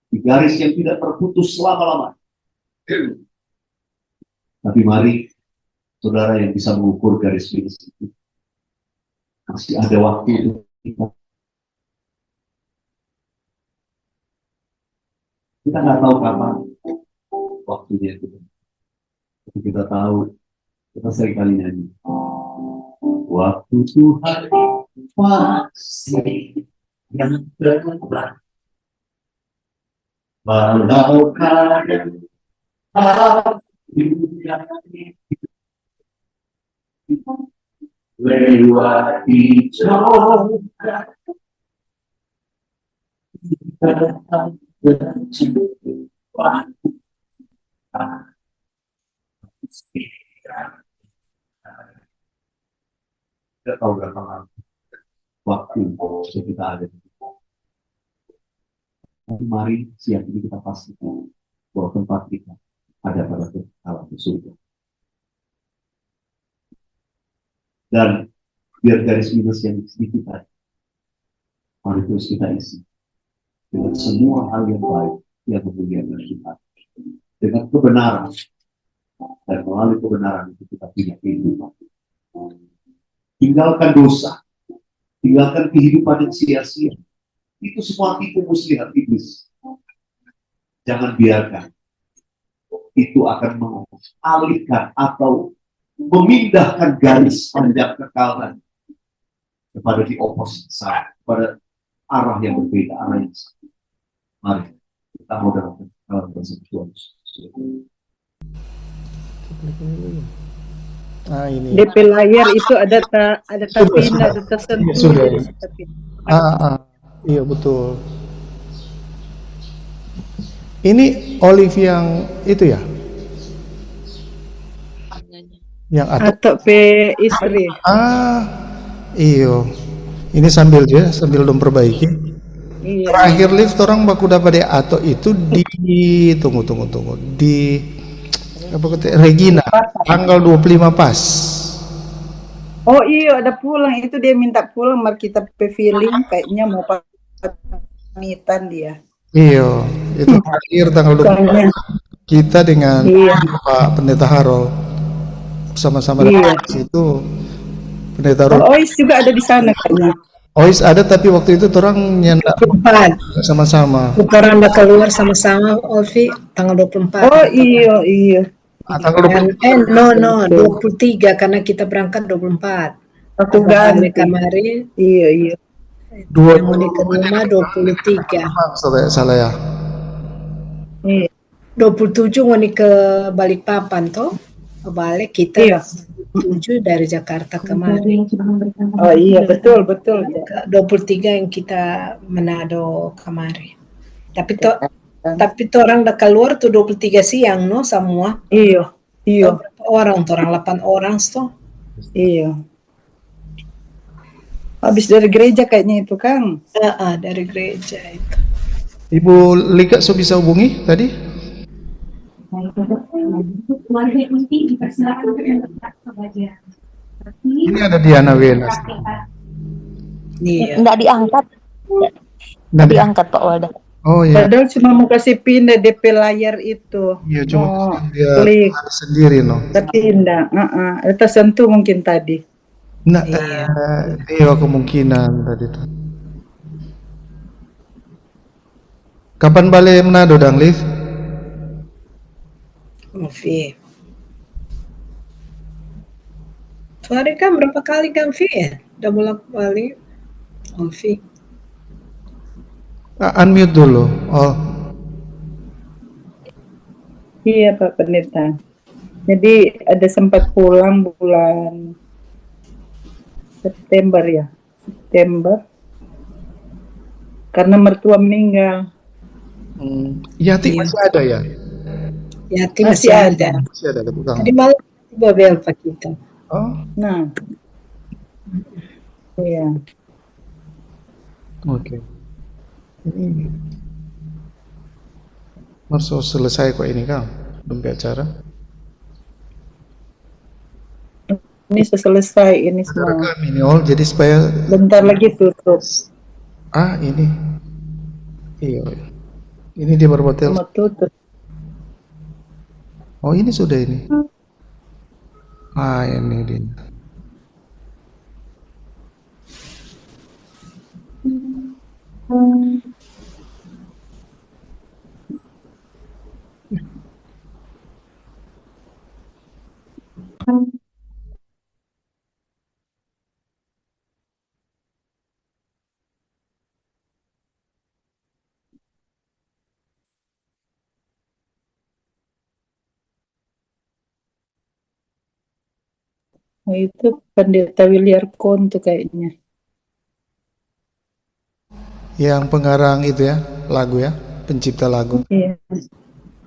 Di garis yang tidak terputus selama-lamanya. Tapi mari, saudara yang bisa mengukur garis minus itu, masih ada waktu untuk kita nggak tahu kapan waktunya itu. Tapi kita tahu, kita sering kali nyanyi. Waktu Tuhan pasti yang berubah. Walau kadang lewati coba kita tahu berapa lama waktu kita ada. Mari siang ini kita pastikan bahwa tempat kita ada pada alam surga. Dan biar garis minus yang sedikit tadi, mari terus kita isi dengan semua hal yang baik yang memuliakan kita, dengan kebenaran, dan melalui kebenaran itu kita punya kehidupan. Tinggalkan dosa, tinggalkan kehidupan yang sia-sia. Itu semua tipu muslihat iblis. Jangan biarkan itu akan mengalihkan atau memindahkan garis panjang kekalahan kepada di opposite side, kepada arah yang berbeda, arah yang sama. Mari kita mau dalam kekalahan bersama Tuhan. Nah, ini. DP layar itu ada tapi ada tersentuh. Sudah. Tapi Iya betul. Ini olive yang itu ya? Yang atau pe istri. Iyo. Ini sambil memperbaiki. Iya. Terakhir lift orang baku dapat atau itu di tunggu di apa kata Regina tanggal 25 pas. Oh iya ada pulang itu dia minta pulang mari kita pe feeling kayaknya mau pamitan dia. Iya, itu terakhir tanggal 25 kita dengan Pak Pendeta Harold sama-sama di situ. Pendeta Harold. Ois juga ada di sana kayaknya. Ois ada tapi waktu itu orang nyendak sama-sama. Orang udah keluar sama-sama Olvi tanggal 24. Oh iya. Tanggal 24. No 23 karena kita berangkat 24. Waktu ganti kemarin. Iya. Yang mau ke rumah 23. Salah ya. 27 mau ke Balikpapan toh. Balik kita 7 dari Jakarta kemarin. Oh iya betul. 23 yang kita Manado kemarin. Tapi orang udah keluar tuh 23 siang no semua. Iya. Orang 8 orang toh. Iya. Habis dari gereja kayaknya itu Kang. Dari gereja itu. Ibu Lika bisa hubungi tadi? Keluarga inti dipersilakan untuk kebahagiaan. Ini ada Diana Wenas. Nggak diangkat. Nggak diangkat Pak Walda. Oh iya. Padahal cuma mau kasih pindah DP layar itu. Iya cuma dia klik sendiri no. Terpindah. Tersentuh mungkin tadi. Nah, iya kemungkinan tadi tuh. Kapan balik Manado dang Liv? Satu hari kan berapa kali kan Vi ya? Udah bolak-balik. Oh Vi. Unmute dulu. Oh, Iya Pak Pendeta. Jadi ada sempat pulang bulan September ya. September. Karena mertua meninggal. Yati masih ada ya? Yati masih ada. Masih ada ke tukang. Tadi malam tiba bel Pak kita. Oh, Nah. Iya. oke. Masuk selesai kok ini Kang, belum acara. Ini sudah selesai ini semua. Rekam ini jadi supaya Bentar lagi tutup. ini. Iya. Ini dia berhotel. Mau tutup. Oh, ini sudah ini. Ini dia. Nah, itu Pendeta William Kohn tuh kayaknya. Yang pengarang itu ya, lagu ya, pencipta lagu. Iya.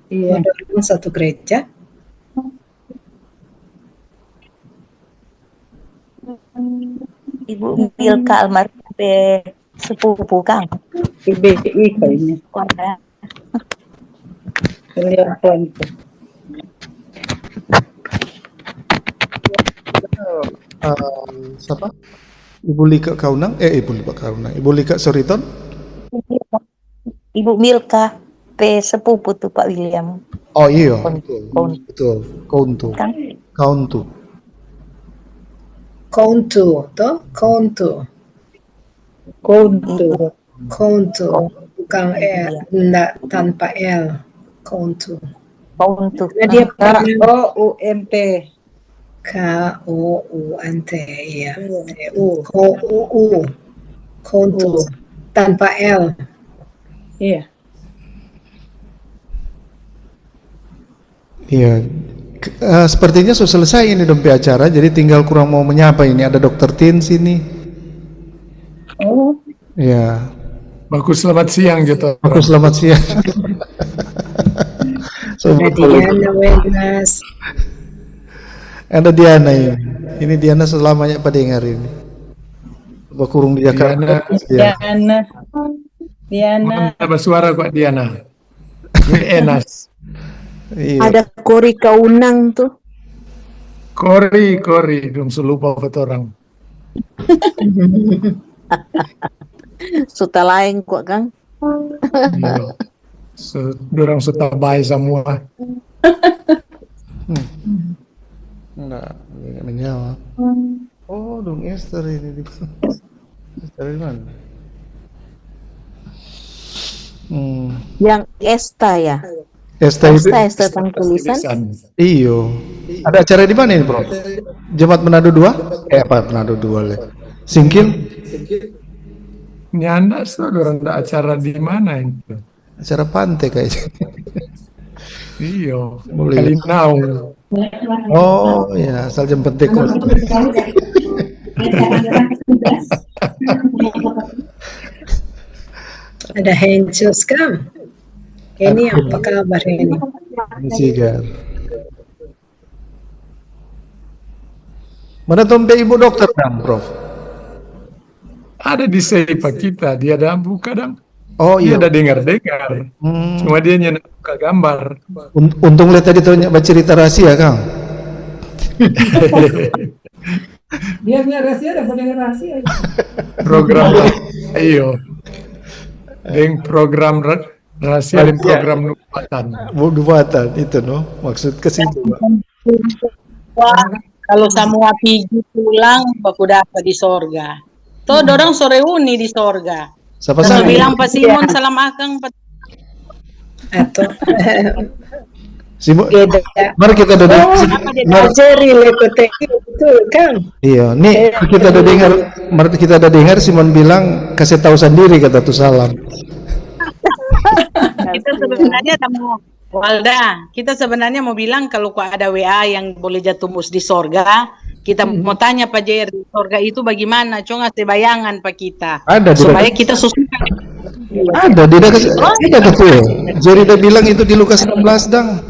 Iya. Ada satu gereja. Ibu Milka almarhum sepupu Kang. PBI kayaknya. Keluarga. William Kohn tuh. Siapa? Ibu Lika Kaunang? Ibu Lika Soriton? Ibu Milka sepupu tuh Pak William. Oh iya, Kohn. betul. Kauntu. Bukan enggak tanpa L. Kountu. Nah, dia KOUNT. KOUNT ya. Kountu tanpa L. Iya. Iya. Sepertinya sudah selesai ini dompe acara, jadi tinggal kurang mau menyapa ini. Ada Dokter Tin sini. Oh. Ya. Bagus, selamat siang gitu. Bagus, selamat siang. Diana Wenas. Ada Diana ini. Ini Diana selamanya pada dengar ini. Coba kurung di Jakarta. Diana. Apa suara kok Diana? Enas. Iya. Ada Kori Kaunang tuh. Kori, dong selupa kata orang. Suta lain kok Kang. Iya. Dorang sudah baik semua. Enggak menjawab. Oh, dong Esther ini. Esther di mana? Yang Esta ya. Esta tentang tulisan. Iyo. Ada acara di mana ini, Bro? Jumat Manado 2? Manado 2 le. Singkil? Ini Anda orang ada acara di mana itu? Acara pantai kayaknya. Iyo. Boleh. Kalinau. Oh ya, asal jam pentekos. Ada Hencus kan? Ini apa kabar ini? Sigar. Mana tompe ibu dokter kan, Prof? Ada di Seipa kita, dia ada buka dong. Oh iya. Dia ada dengar-dengar. Cuma dia nyentuh buka gambar. Untung lihat tadi tanya baca cerita rahasia, Kang. Dia punya rahasia, dapat dengar rahasia. Program, iyo. Yang program rahasia dan program Nubatan itu no, maksud ke situ. Wah, kalau semua pigi pulang baku dapat di sorga. Tuh dorang sore uni di sorga. Siapa sih bilang Pak Simon salam akang atau Simon. Mari kita duduk. Ajari lekote Betul kan? Iya, nih kita udah dengar Simon bilang kasih tahu sendiri kata tuh salam. Kita sebenarnya mau Walda, kita sebenarnya mau bilang kalau ada WA yang boleh jatumus di sorga, kita mau tanya Pak Jerry, sorga itu bagaimana? Coba ngasih bayangan Pak kita. Ada supaya kita susulkan. Ada, dia ada betul. Jerry udah bilang itu di Lukas 16 dang.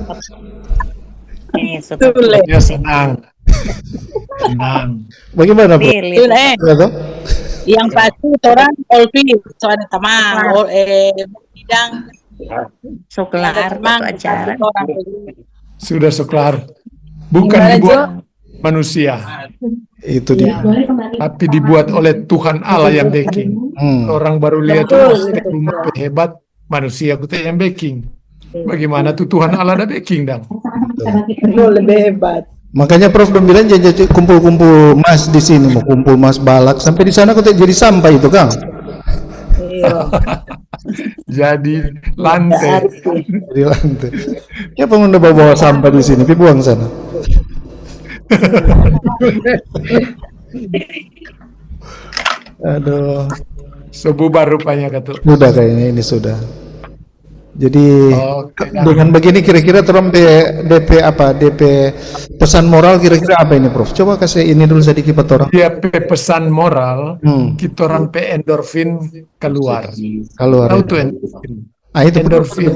Ya senang. Senang. Bagaimana bro? Yang pasti orang Olvi, soalnya tamang, bidang Soklar acara. Sudah soklar. Bukan dibuat manusia. Itu dia. Tapi dibuat oleh Tuhan Allah yang backing. Orang baru lihat rumah hebat, manusia kita yang backing. Bagaimana tuh Tuhan Allah ada backing dong? Lebih hebat. Makanya Prof dong bilang jadi kumpul-kumpul emas di sini, mau kumpul emas balak sampai di sana kok jadi sampah itu Kang. Jadi lantai. Jadi lantai. Siapa yang udah bawa sampah di sini? Pi buang sana. Aduh. Sebubar rupanya kata. Sudah kayaknya ini sudah. Jadi dengan begini kira-kira Trump DP apa? DP pesan moral kira-kira apa ini Prof? Coba kasih ini dulu sedikit buat orang. DP pesan moral, kita orang endorfin keluar. Keluar. Tahu tuh endorfin. Endorfin,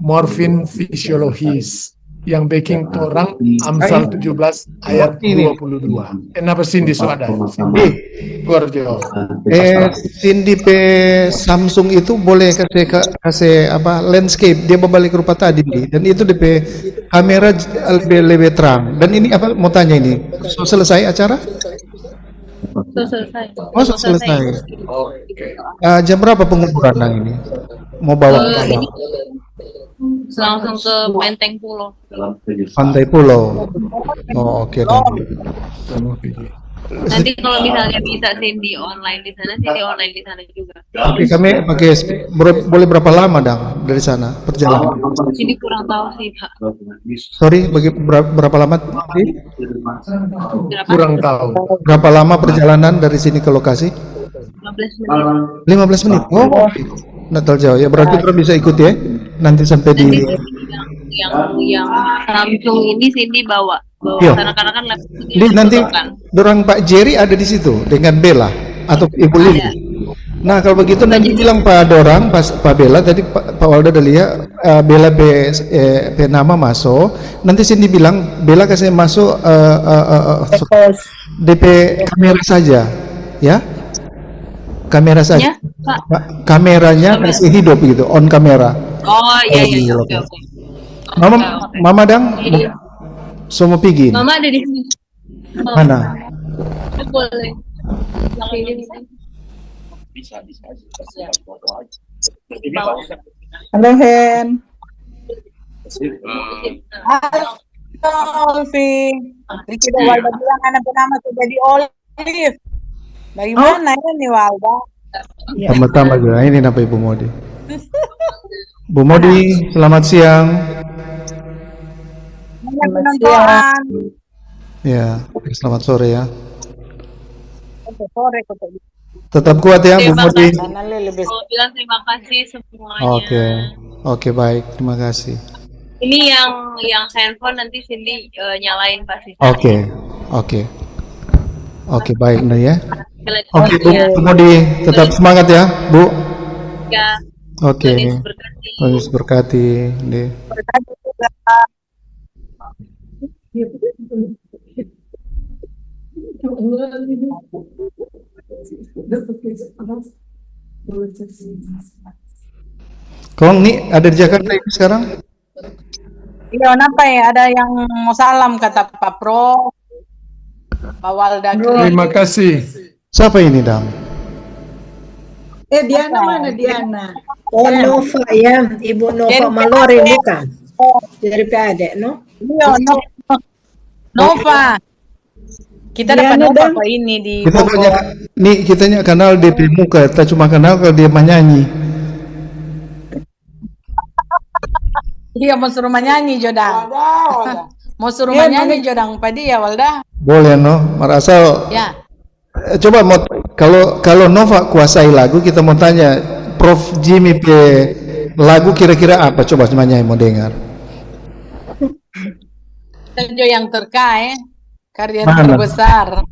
morfin fisiologis yang backing orang Amsal 17 ayat 22. Kenapa Cindy ada? Cindy, Gorjo. Cindy P Samsung itu boleh kasih apa landscape dia berbalik rupa tadi dan itu DP kamera lebih terang. Dan ini apa mau tanya ini selesai acara? Selesai. Oh selesai. Jam berapa pengukuran nang ini? Mau bawa ini langsung ke Menteng Pulau. Pantai Pulau. Oh oke. Nanti kalau misalnya bisa Cindy online di sana, Cindy online di sana juga. Oke, kami pakai boleh berapa lama dang dari sana perjalanan? Ini kurang tahu sih Pak. Sorry, berapa lama? Kurang tahu. Berapa lama perjalanan dari sini ke lokasi? 15 menit. 15 menit. Oh, Natal jauh ya. Berarti kita bisa ikut ya. Nanti sampai di yang Samsung ini Cindy bawa. Iya. Karena kan Nanti dorang Pak Jerry ada di situ dengan Bella atau Ibu Lili. Nah kalau begitu nanti bilang Pak Dorang, Pak Bella tadi Pak Walda udah lihat Bella nama masuk. Nanti Cindy bilang Bella kasih masuk DP kamera saja, ya. Kamera saja. Kameranya kasih hidup gitu, on kamera. Oh iya. Oke. Mama dang. Semua pergi. Mama ada di sini. Mana? Boleh. Yang ini Bisa. Halo Hen. Halo Olvi. Kita Walda bilang anak bernama jadi Olive. Bagaimana ya nih Walda? Tambah-tambah juga. Ini apa Ibu Modi? Bu Modi, selamat siang. Selamat siang. Ya, selamat sore ya. Sore. Tetap kuat ya Bu Modi. Kalau bilang terima kasih semuanya. Oke, baik. Terima kasih. Ini yang handphone nanti Cindy nyalain pasti. Oke, baik nah ya. Oke, Bu Modi, tetap semangat ya, Bu. Ya. Oke. Tuhan berkati. Kong nih ada di Jakarta ini sekarang? Iya, kenapa ya? Ada yang mau salam kata Pak Pro. Pak Walda. Terima kasih. Siapa ini, Dam? Diana mana Diana? Oh Nova ya, Ibu Nova Malore bukan? Dari PAD, no? Iya, Nova. Kita dapat Nova ini di Bogor. Kita kenal DP muka, kita cuma kenal kalau dia menyanyi. Iya, mau suruh menyanyi Jodang. Mau suruh menyanyi Jodang Pak dia Walda. Boleh no, merasa Ya. coba mau kalau Nova kuasai lagu, kita mau tanya Prof Jimmy pe lagu kira-kira apa, coba semuanya mau dengar. Tenjo yang terkait karya Mana? terbesar.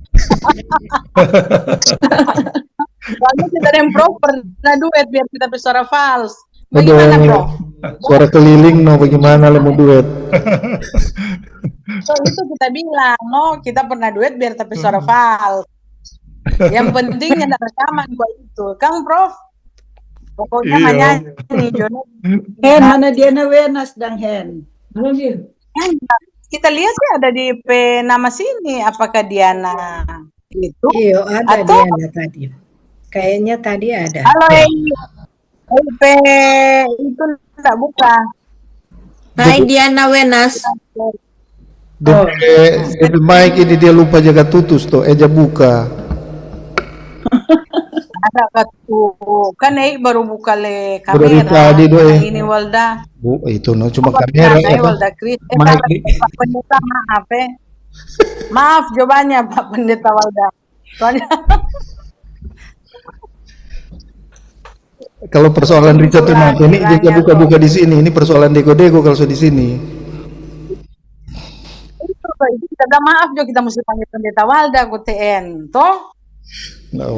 Soalnya kita dan Prof pernah duet biar kita bersuara fals. Bagaimana Aduh, Prof? suara keliling no, bagaimana lo mau duet? So, itu kita bilang, no, kita pernah duet biar tapi suara fals. Yang pentingnya ada rekaman buat itu, Kang Prof. Pokoknya Iya. menyanyi, Jono. Hen, mana Diana Wenas dan Hen? Kita lihat sih ada di nama sini, apakah Diana itu? Iya, ada Atau- Diana tadi. Kayaknya tadi ada. Halo, itu enggak buka. Hai Diana Wenas. DP mic ini dia lupa jaga tutus tuh, eja buka. Ada kartu, kan baru buka le Baru di kamera. tadi, Doi. Ini Walda. Bu, itu no, cuma kamera. Saya apa? Walda Kris. Mic Pak Pendeta, maaf Maaf jawabannya Pak Pendeta Walda. Soalnya Kalau persoalan Richard Tunat ini dia buka-buka di sini, ini persoalan dego-dego kalau di sini. itu kita dah maaf juga kita mesti panggil Pendeta Walda ku TN, toh?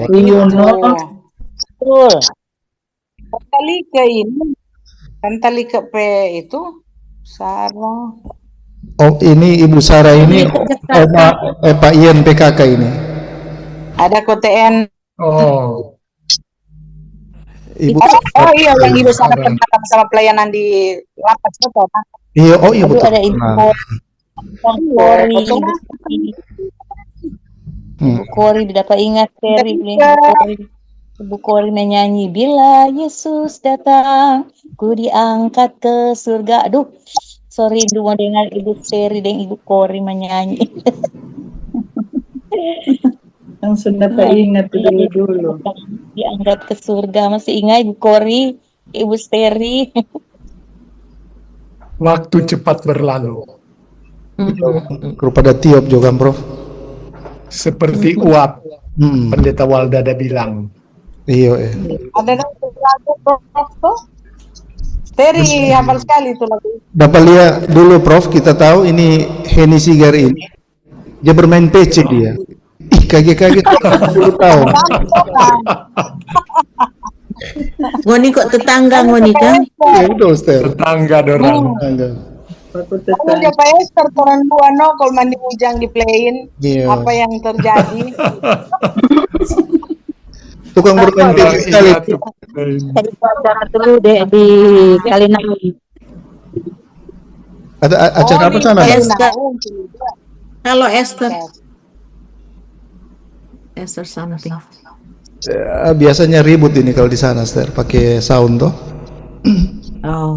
Iya, no. Betul. Kali ke ini, kan tali ke P itu, Sarah. Oh, ini Ibu Sarah ini Pak Ian PKK ini. Ada ku TN. Oh. Ibu. Oh iya, yang Ibu Sarah pernah sama pelayanan di lapas itu, Pak. Iya, oh iya Aduh, betul. ada info. Nah, Kori, betul. Ibu Kori dapat ingat Terry Ibu Kori menyanyi bila Yesus datang ku diangkat ke surga. Aduh, sorry dulu mau dengar Ibu Terry dan Ibu Kori menyanyi. Langsung dapat ingat dulu. Diangkat ke surga, masih ingat Ibu Kori, Ibu Terry. Waktu cepat berlalu. kepada tiop juga, Prof. Seperti uap. Pendeta Walda ada bilang. Iya, Ada lagu Prof. Terry hafal sekali itu lagu. Dapat lihat dulu, Prof, kita tahu ini Heni Sigar ini dia bermain PC dia. Ih, kaget-kaget 10 tahun. Ngoni kok tetangga Ngoni kan? Ya udah, Ustaz. Tetangga dorang. Kalau dia Pak Esther orang dua no, kalau mandi ujang di playin, Iya. apa yang terjadi? Tukang bermain PC sekali. Tadi acara dulu deh di Kalinang. Ada acara apa sana? Esther. Halo Esther. Esther something. Biasanya ribut ini kalau di sana, Esther, pakai sound toh. Oh.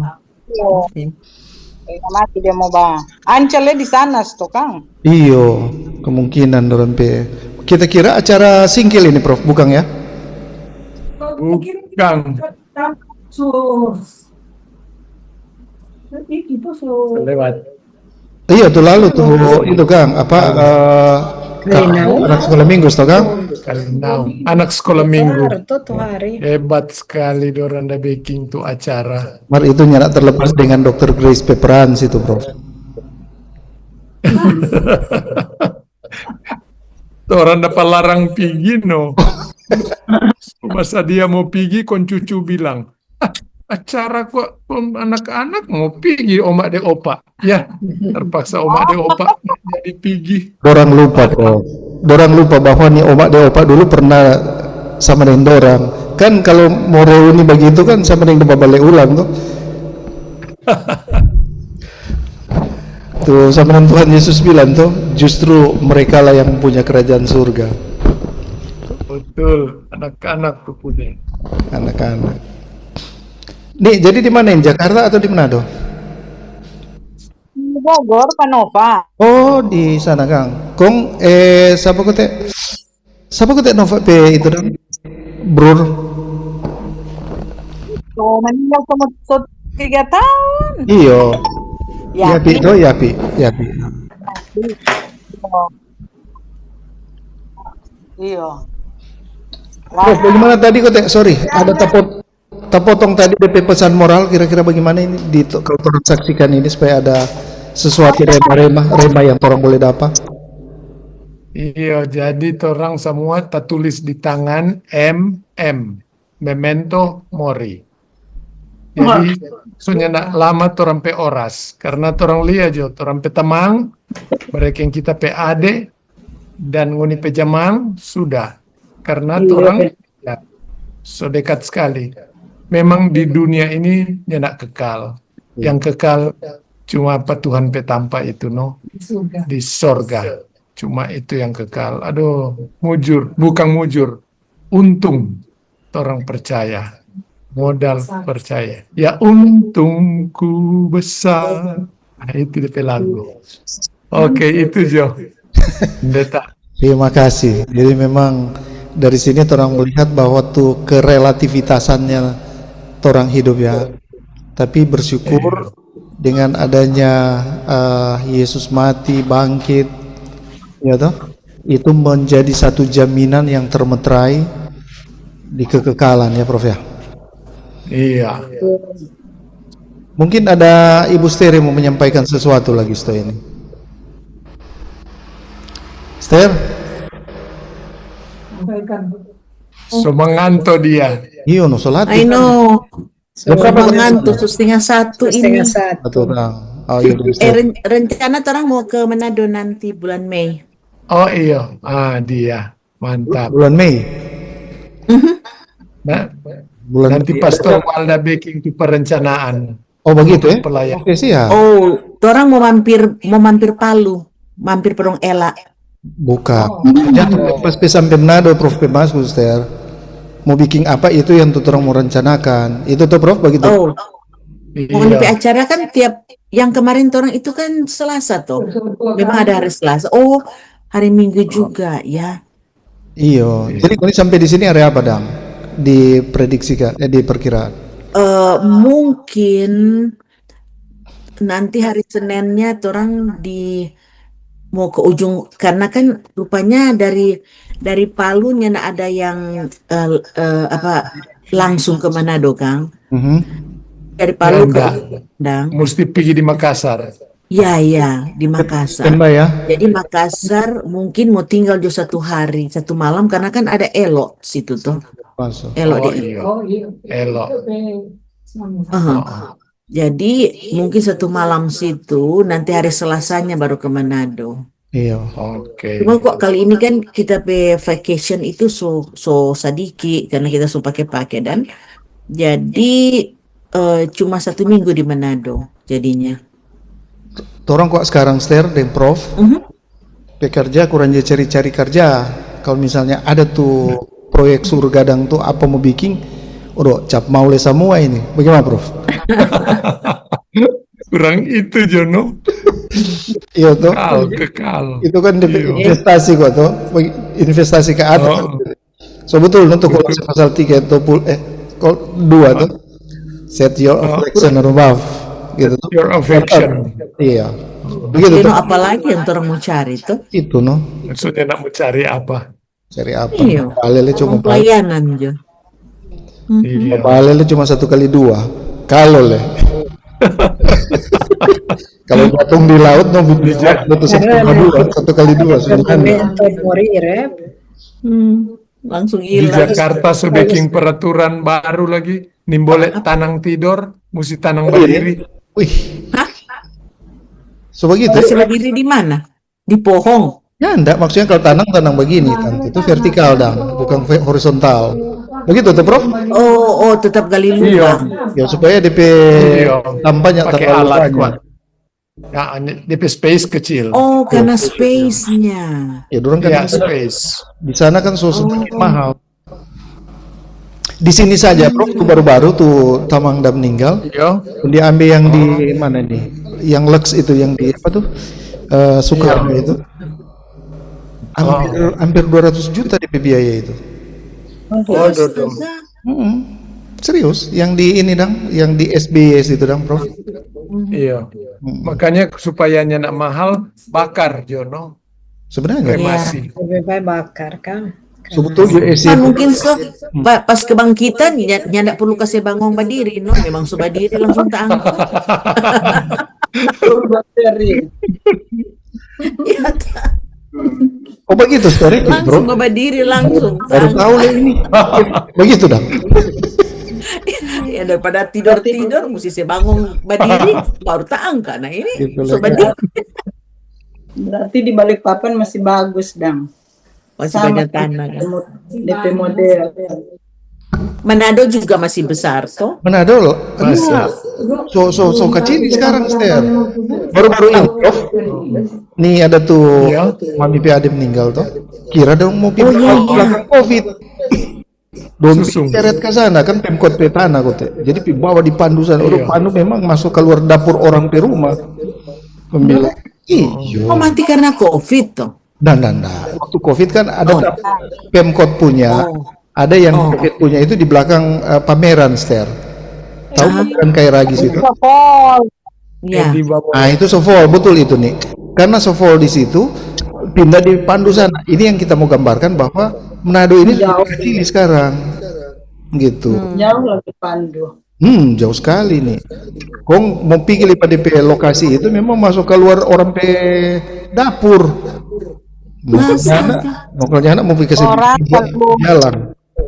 Mati dia mau bang. Ancelnya di sana, tuh Kang. Iyo, kemungkinan orang pe. Kita kira acara singkil ini, Prof, bukan ya? Bukan. Lewat. Iya tuh lalu tuh itu Kang apa anak sekolah minggu toh Kang? Anak sekolah minggu. Tuh hari. Hebat sekali dorang da baking tuh acara. Mar itu nyala terlepas dengan Dr. Grace Peperans itu, Prof. Orang dapat larang pergi no. Masa dia mau pergi, kon cucu bilang, acara kok anak-anak mau pergi omak de opa. Ya, terpaksa omak de opa jadi pergi. Dorang lupa, Prof. Dorang lupa bahwa nih omak de opa dulu pernah sama dengan dorang. Kan kalau mau reuni begitu kan sama dengan balik ulang tuh. Tuh sama dengan Tuhan Yesus bilang tuh, justru mereka lah yang punya kerajaan surga. Betul, anak-anak tuh punya. Anak-anak. Nih, jadi di mana? Jakarta atau di Manado? Di Bogor, Panova. Oh, di sana, Kang. Kong, siapa kute Nova P itu dong? Brur. Tuh, meninggal sama 3 tahun. Iyo. Yapi. Yapi. Iya. Prof, bagaimana tadi kok sorry, ada terpotong tadi DP pesan moral kira-kira bagaimana ini kalau orang saksikan ini supaya ada sesuatu rema yang orang boleh dapat. Iya, jadi orang semua tertulis di tangan MM, Memento Mori. Jadi soalnya nak lama orang pe oras karena orang lihat jo orang pe tamang mereka yang kita pe ade dan nguni pe jamang sudah karena orang ya, so dekat sekali. Memang di dunia ini nyenak kekal. Yang kekal cuma apa Tuhan pe tampak itu no di sorga. Cuma itu yang kekal. Aduh, bukan mujur. Untung orang percaya. Modal percaya. Ya untungku besar. Nah, itu DP lagu. Oke, itu Jo. Terima kasih. Jadi memang dari sini orang melihat bahwa tuh kerelativitasannya orang hidup ya. Tapi bersyukur dengan adanya Yesus mati, bangkit, ya toh, itu menjadi satu jaminan yang termeterai di kekekalan ya Prof ya. Iya. Mungkin ada Ibu Ster yang mau menyampaikan sesuatu lagi setelah ini. Ster? Semanganto dia. Iya, no sholat. I know. Semanganto, 1:30 ini. Betul bang. Oh, iya, Rencana orang mau ke Manado nanti bulan Mei. Oh iya, dia mantap. Bulan Mei. Nah, nanti Pastor Walda baking itu perencanaan. Oh begitu ya? Pelayan. Oke siap. Oh, orang mau mampir Palu, mampir Perong Ela. Bukan. Jangan pas sampai Manado Prof Pemas Guster. Mau bikin apa itu yang tuh orang mau rencanakan. Itu tuh Prof begitu. Oh. Mau acara kan tiap yang kemarin orang itu kan Selasa tuh. Memang ada hari Selasa. Oh, hari Minggu juga ya. Iya. Jadi ini sampai di sini hari apa Dang? Diprediksikan, diperkirakan. Mungkin nanti hari Seninnya orang mau ke ujung karena kan rupanya dari Palu nyana ada yang langsung ke Manado Kang. Dari Palu ke Dang. Mesti pergi di Makassar. Ya, di Makassar. Ya. Jadi Makassar mungkin mau tinggal jo 1 hari, 1 malam karena kan ada Elo situ tuh. Elo Elo. Jadi mungkin 1 malam situ, nanti hari Selasanya baru ke Manado. Iya. Oke. Cuma kok kali ini kan kita pe vacation itu so sadiki karena kita so pakai dan jadi cuma 1 minggu di Manado jadinya. Orang kok sekarang Ster dan Prof pekerja kurang cari-cari kerja. Kalau misalnya ada tuh proyek surga dang tuh apa mau bikin, udah cap mau le semua ini. Bagaimana Prof? Kurang itu Jono. Iya tuh. Kekal. Itu kan investasi kok tuh, investasi ke atas. So betul untuk pasal 3 atau 2 tuh. Set your affection above. Gitu tuh. Your affection. Iya. Begitu tuh. Apalagi yang orang mau cari tuh? Itu no. Maksudnya nak mau cari apa? Cari apa? Iya. Balele cuma pelayanan aja. Iya. Balele cuma 1x2. Kalau le. Kalau jatuh di laut no butuh 1x2 sudah. Langsung Di hilang. Jakarta sudah bikin peraturan baru lagi. Nim boleh tanang tidur, mesti tanang berdiri. Wih. So begitu. Masih berdiri di mana? Di pohon. Ya enggak, maksudnya kalau tanang begini kan, itu vertikal dong, bukan horizontal. Begitu tuh Prof? Oh, tetap gali lubang. Ya supaya DP tampaknya pakai alat kuat. Ya, DP space kecil. Oh, karena space-nya. Ya, dorong kan space. Di sana kan semakin mahal. Di sini saja Prof, tuh baru-baru tuh Tamang udah meninggal. Iya. Dia ambil yang di mana nih? Yang Lux itu yang di apa tuh? Soekarno itu. Hampir 200 juta DP biaya itu. Serius, yang di ini dang, yang di SBS itu dang Prof. Iya. Makanya supaya nak mahal bakar Jono. Sebenarnya lebih baik bakar kan. Sebetulnya Kan mungkin pas kebangkitan ndak perlu kasih bangun berdiri, no, memang sudah berdiri langsung terangkat. Ya, Oh begitu story bro. langsung berdiri langsung. Baru tahu lah ini. Begitu dah. Ya daripada tidur mesti saya bangun berdiri baru terangkat. Nah ini Gitu sudah lah. berdiri. Berarti di Balikpapan masih bagus, Dang. Masih Sama banyak tanah kan. DP model. Manado juga masih besar toh. Manado loh. Masih. So kecil sekarang Ster. Baru-baru ini Prof. Nih ada tuh Iya. Mami Ade meninggal tuh. Kira dong mau pindah iya, ke belakang Covid. Belum Susung. seret ke sana kan Pemkot Petana kok teh. Jadi bawa dipandu sana. Udah Iya. pandu memang masuk keluar dapur orang di rumah. Membilang, Oh mati karena COVID toh. Nah. Waktu Covid kan ada Pemkot punya, ada yang Covid punya itu di belakang pameran Ster. Tahu kan kayak Ragis itu? Ya. Di bawah. Nah itu Sofol, betul itu nih. Karena Sofol di situ pindah di Pandu sana. Ini yang kita mau gambarkan bahwa Manado ini sudah kecil sekarang, gitu. Jauh lagi Pandu. Jauh sekali nih. Kong mau pergi pada DP lokasi itu memang masuk keluar orang pe dapur. Mokelnya anak mau pergi ke Orang jalan.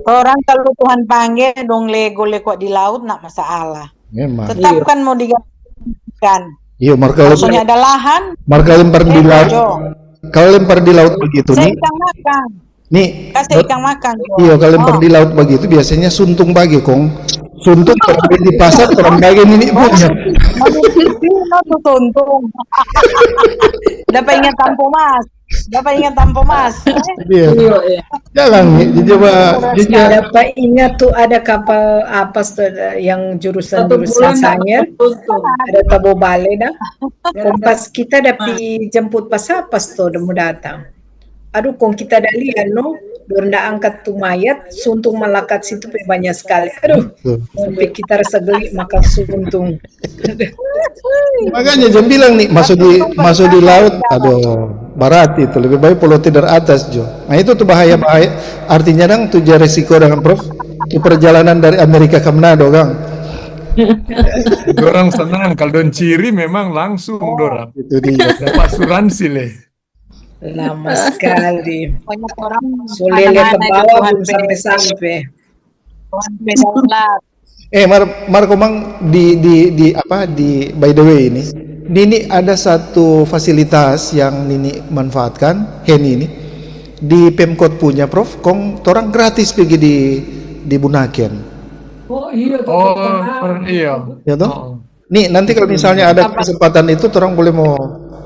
Orang kalau Tuhan panggil dong lego kok di laut nak masalah. Memang. Tetap kan mau digantikan. Iya, marka Maksudnya ada lahan. marka lempar di laut. Kalau lempar di laut begitu Saya nih, ikan makan. nih. Kasih ikan makan. Jo. Iya, kalau lempar di laut begitu biasanya suntung bagi Kong. Suntung terbeli di pasar orang bagian ini punya. Mana tuh tuntung. Dapat ingat tampo mas. Iya. Jalan coba Dapat ingat tuh ada kapal apa tuh yang jurusan Sanyir, ada Tabo Bale dah. Kompas kita dapat jemput pas apa tuh udah mau datang. Aduh, kong kita dah lihat no, dorna angkat tuh mayat, suntung melekat situ banyak sekali. Aduh, sampai kita rasa geli makan suntung. Makanya jam bilang nih masuk di laut, aduh barat itu lebih baik pulau dari atas Jo. Nah itu tuh bahaya. Artinya dong tuh resiko dengan Prof di perjalanan dari Amerika ke Manado Kang. Dorang senang kalau don ciri memang langsung dorang. Itu dia. Dapat asuransi leh. Lama sekali. Banyak orang Solele ke bawah belum sampai-sampai. Marco Mang di apa di by the way ini Nini ada satu fasilitas yang Nini manfaatkan ini di Pemkot punya Prof Kong torang gratis pergi di Bunaken. Iya. Ya toh? Nih nanti kalau misalnya ada kesempatan itu torang boleh mau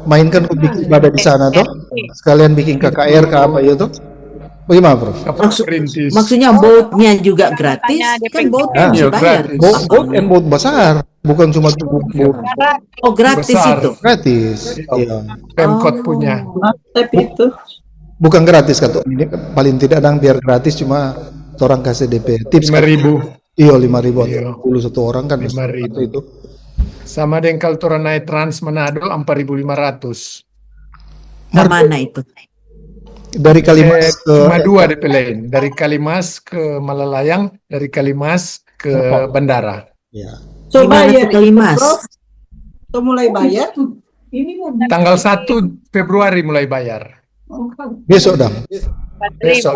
mainkan bikin ibadah di sana toh. Sekalian bikin KKR ke apa ya toh? Bagaimana Prof? Maksudnya boatnya juga gratis, kan boatnya Iya, bayar. boat and boat besar, bukan cuma boat. Oh gratis Besar. itu. Gratis. Iya. Pemkot punya. Tapi itu Bukan gratis kata ini paling tidak ada yang biar gratis cuma orang kasih DP tips 5.000. Iya 5.000 atau 10 satu orang kan 5.000. itu. Sama dengan kalau orang naik Trans Manado 4.500. Mana itu? Dari Kalimas ke Cuma dua DP lain. Dari Kalimas ke Malalayang, dari Kalimas ke bandara. Ya. coba Gimana ya tuh Kalimas? Prof. Tuh mulai bayar. Tanggal 1 Februari mulai bayar. Besok dah.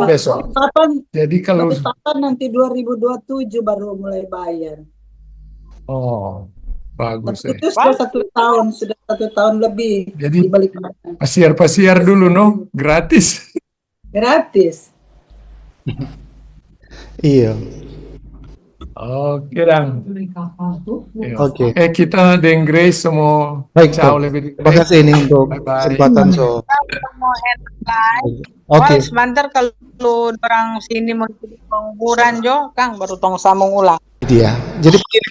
Besok. Kapan? Jadi kalau Tapi kapan nanti 2027 baru mulai bayar. bagus Itu sudah 1 tahun, sudah 1 tahun lebih. Jadi di Balikpapan. pasiar dulu no, gratis. Gratis. Iya. Oke dang. Iya. Oke. Kita dengan Grace semua Baik. ciao lebih. Terima kasih ini untuk Bye-bye. kesempatan so. Oke. Sebentar kalau orang sini mau liburan Jo, Kang baru tong sambung ulang. Dia. Jadi begini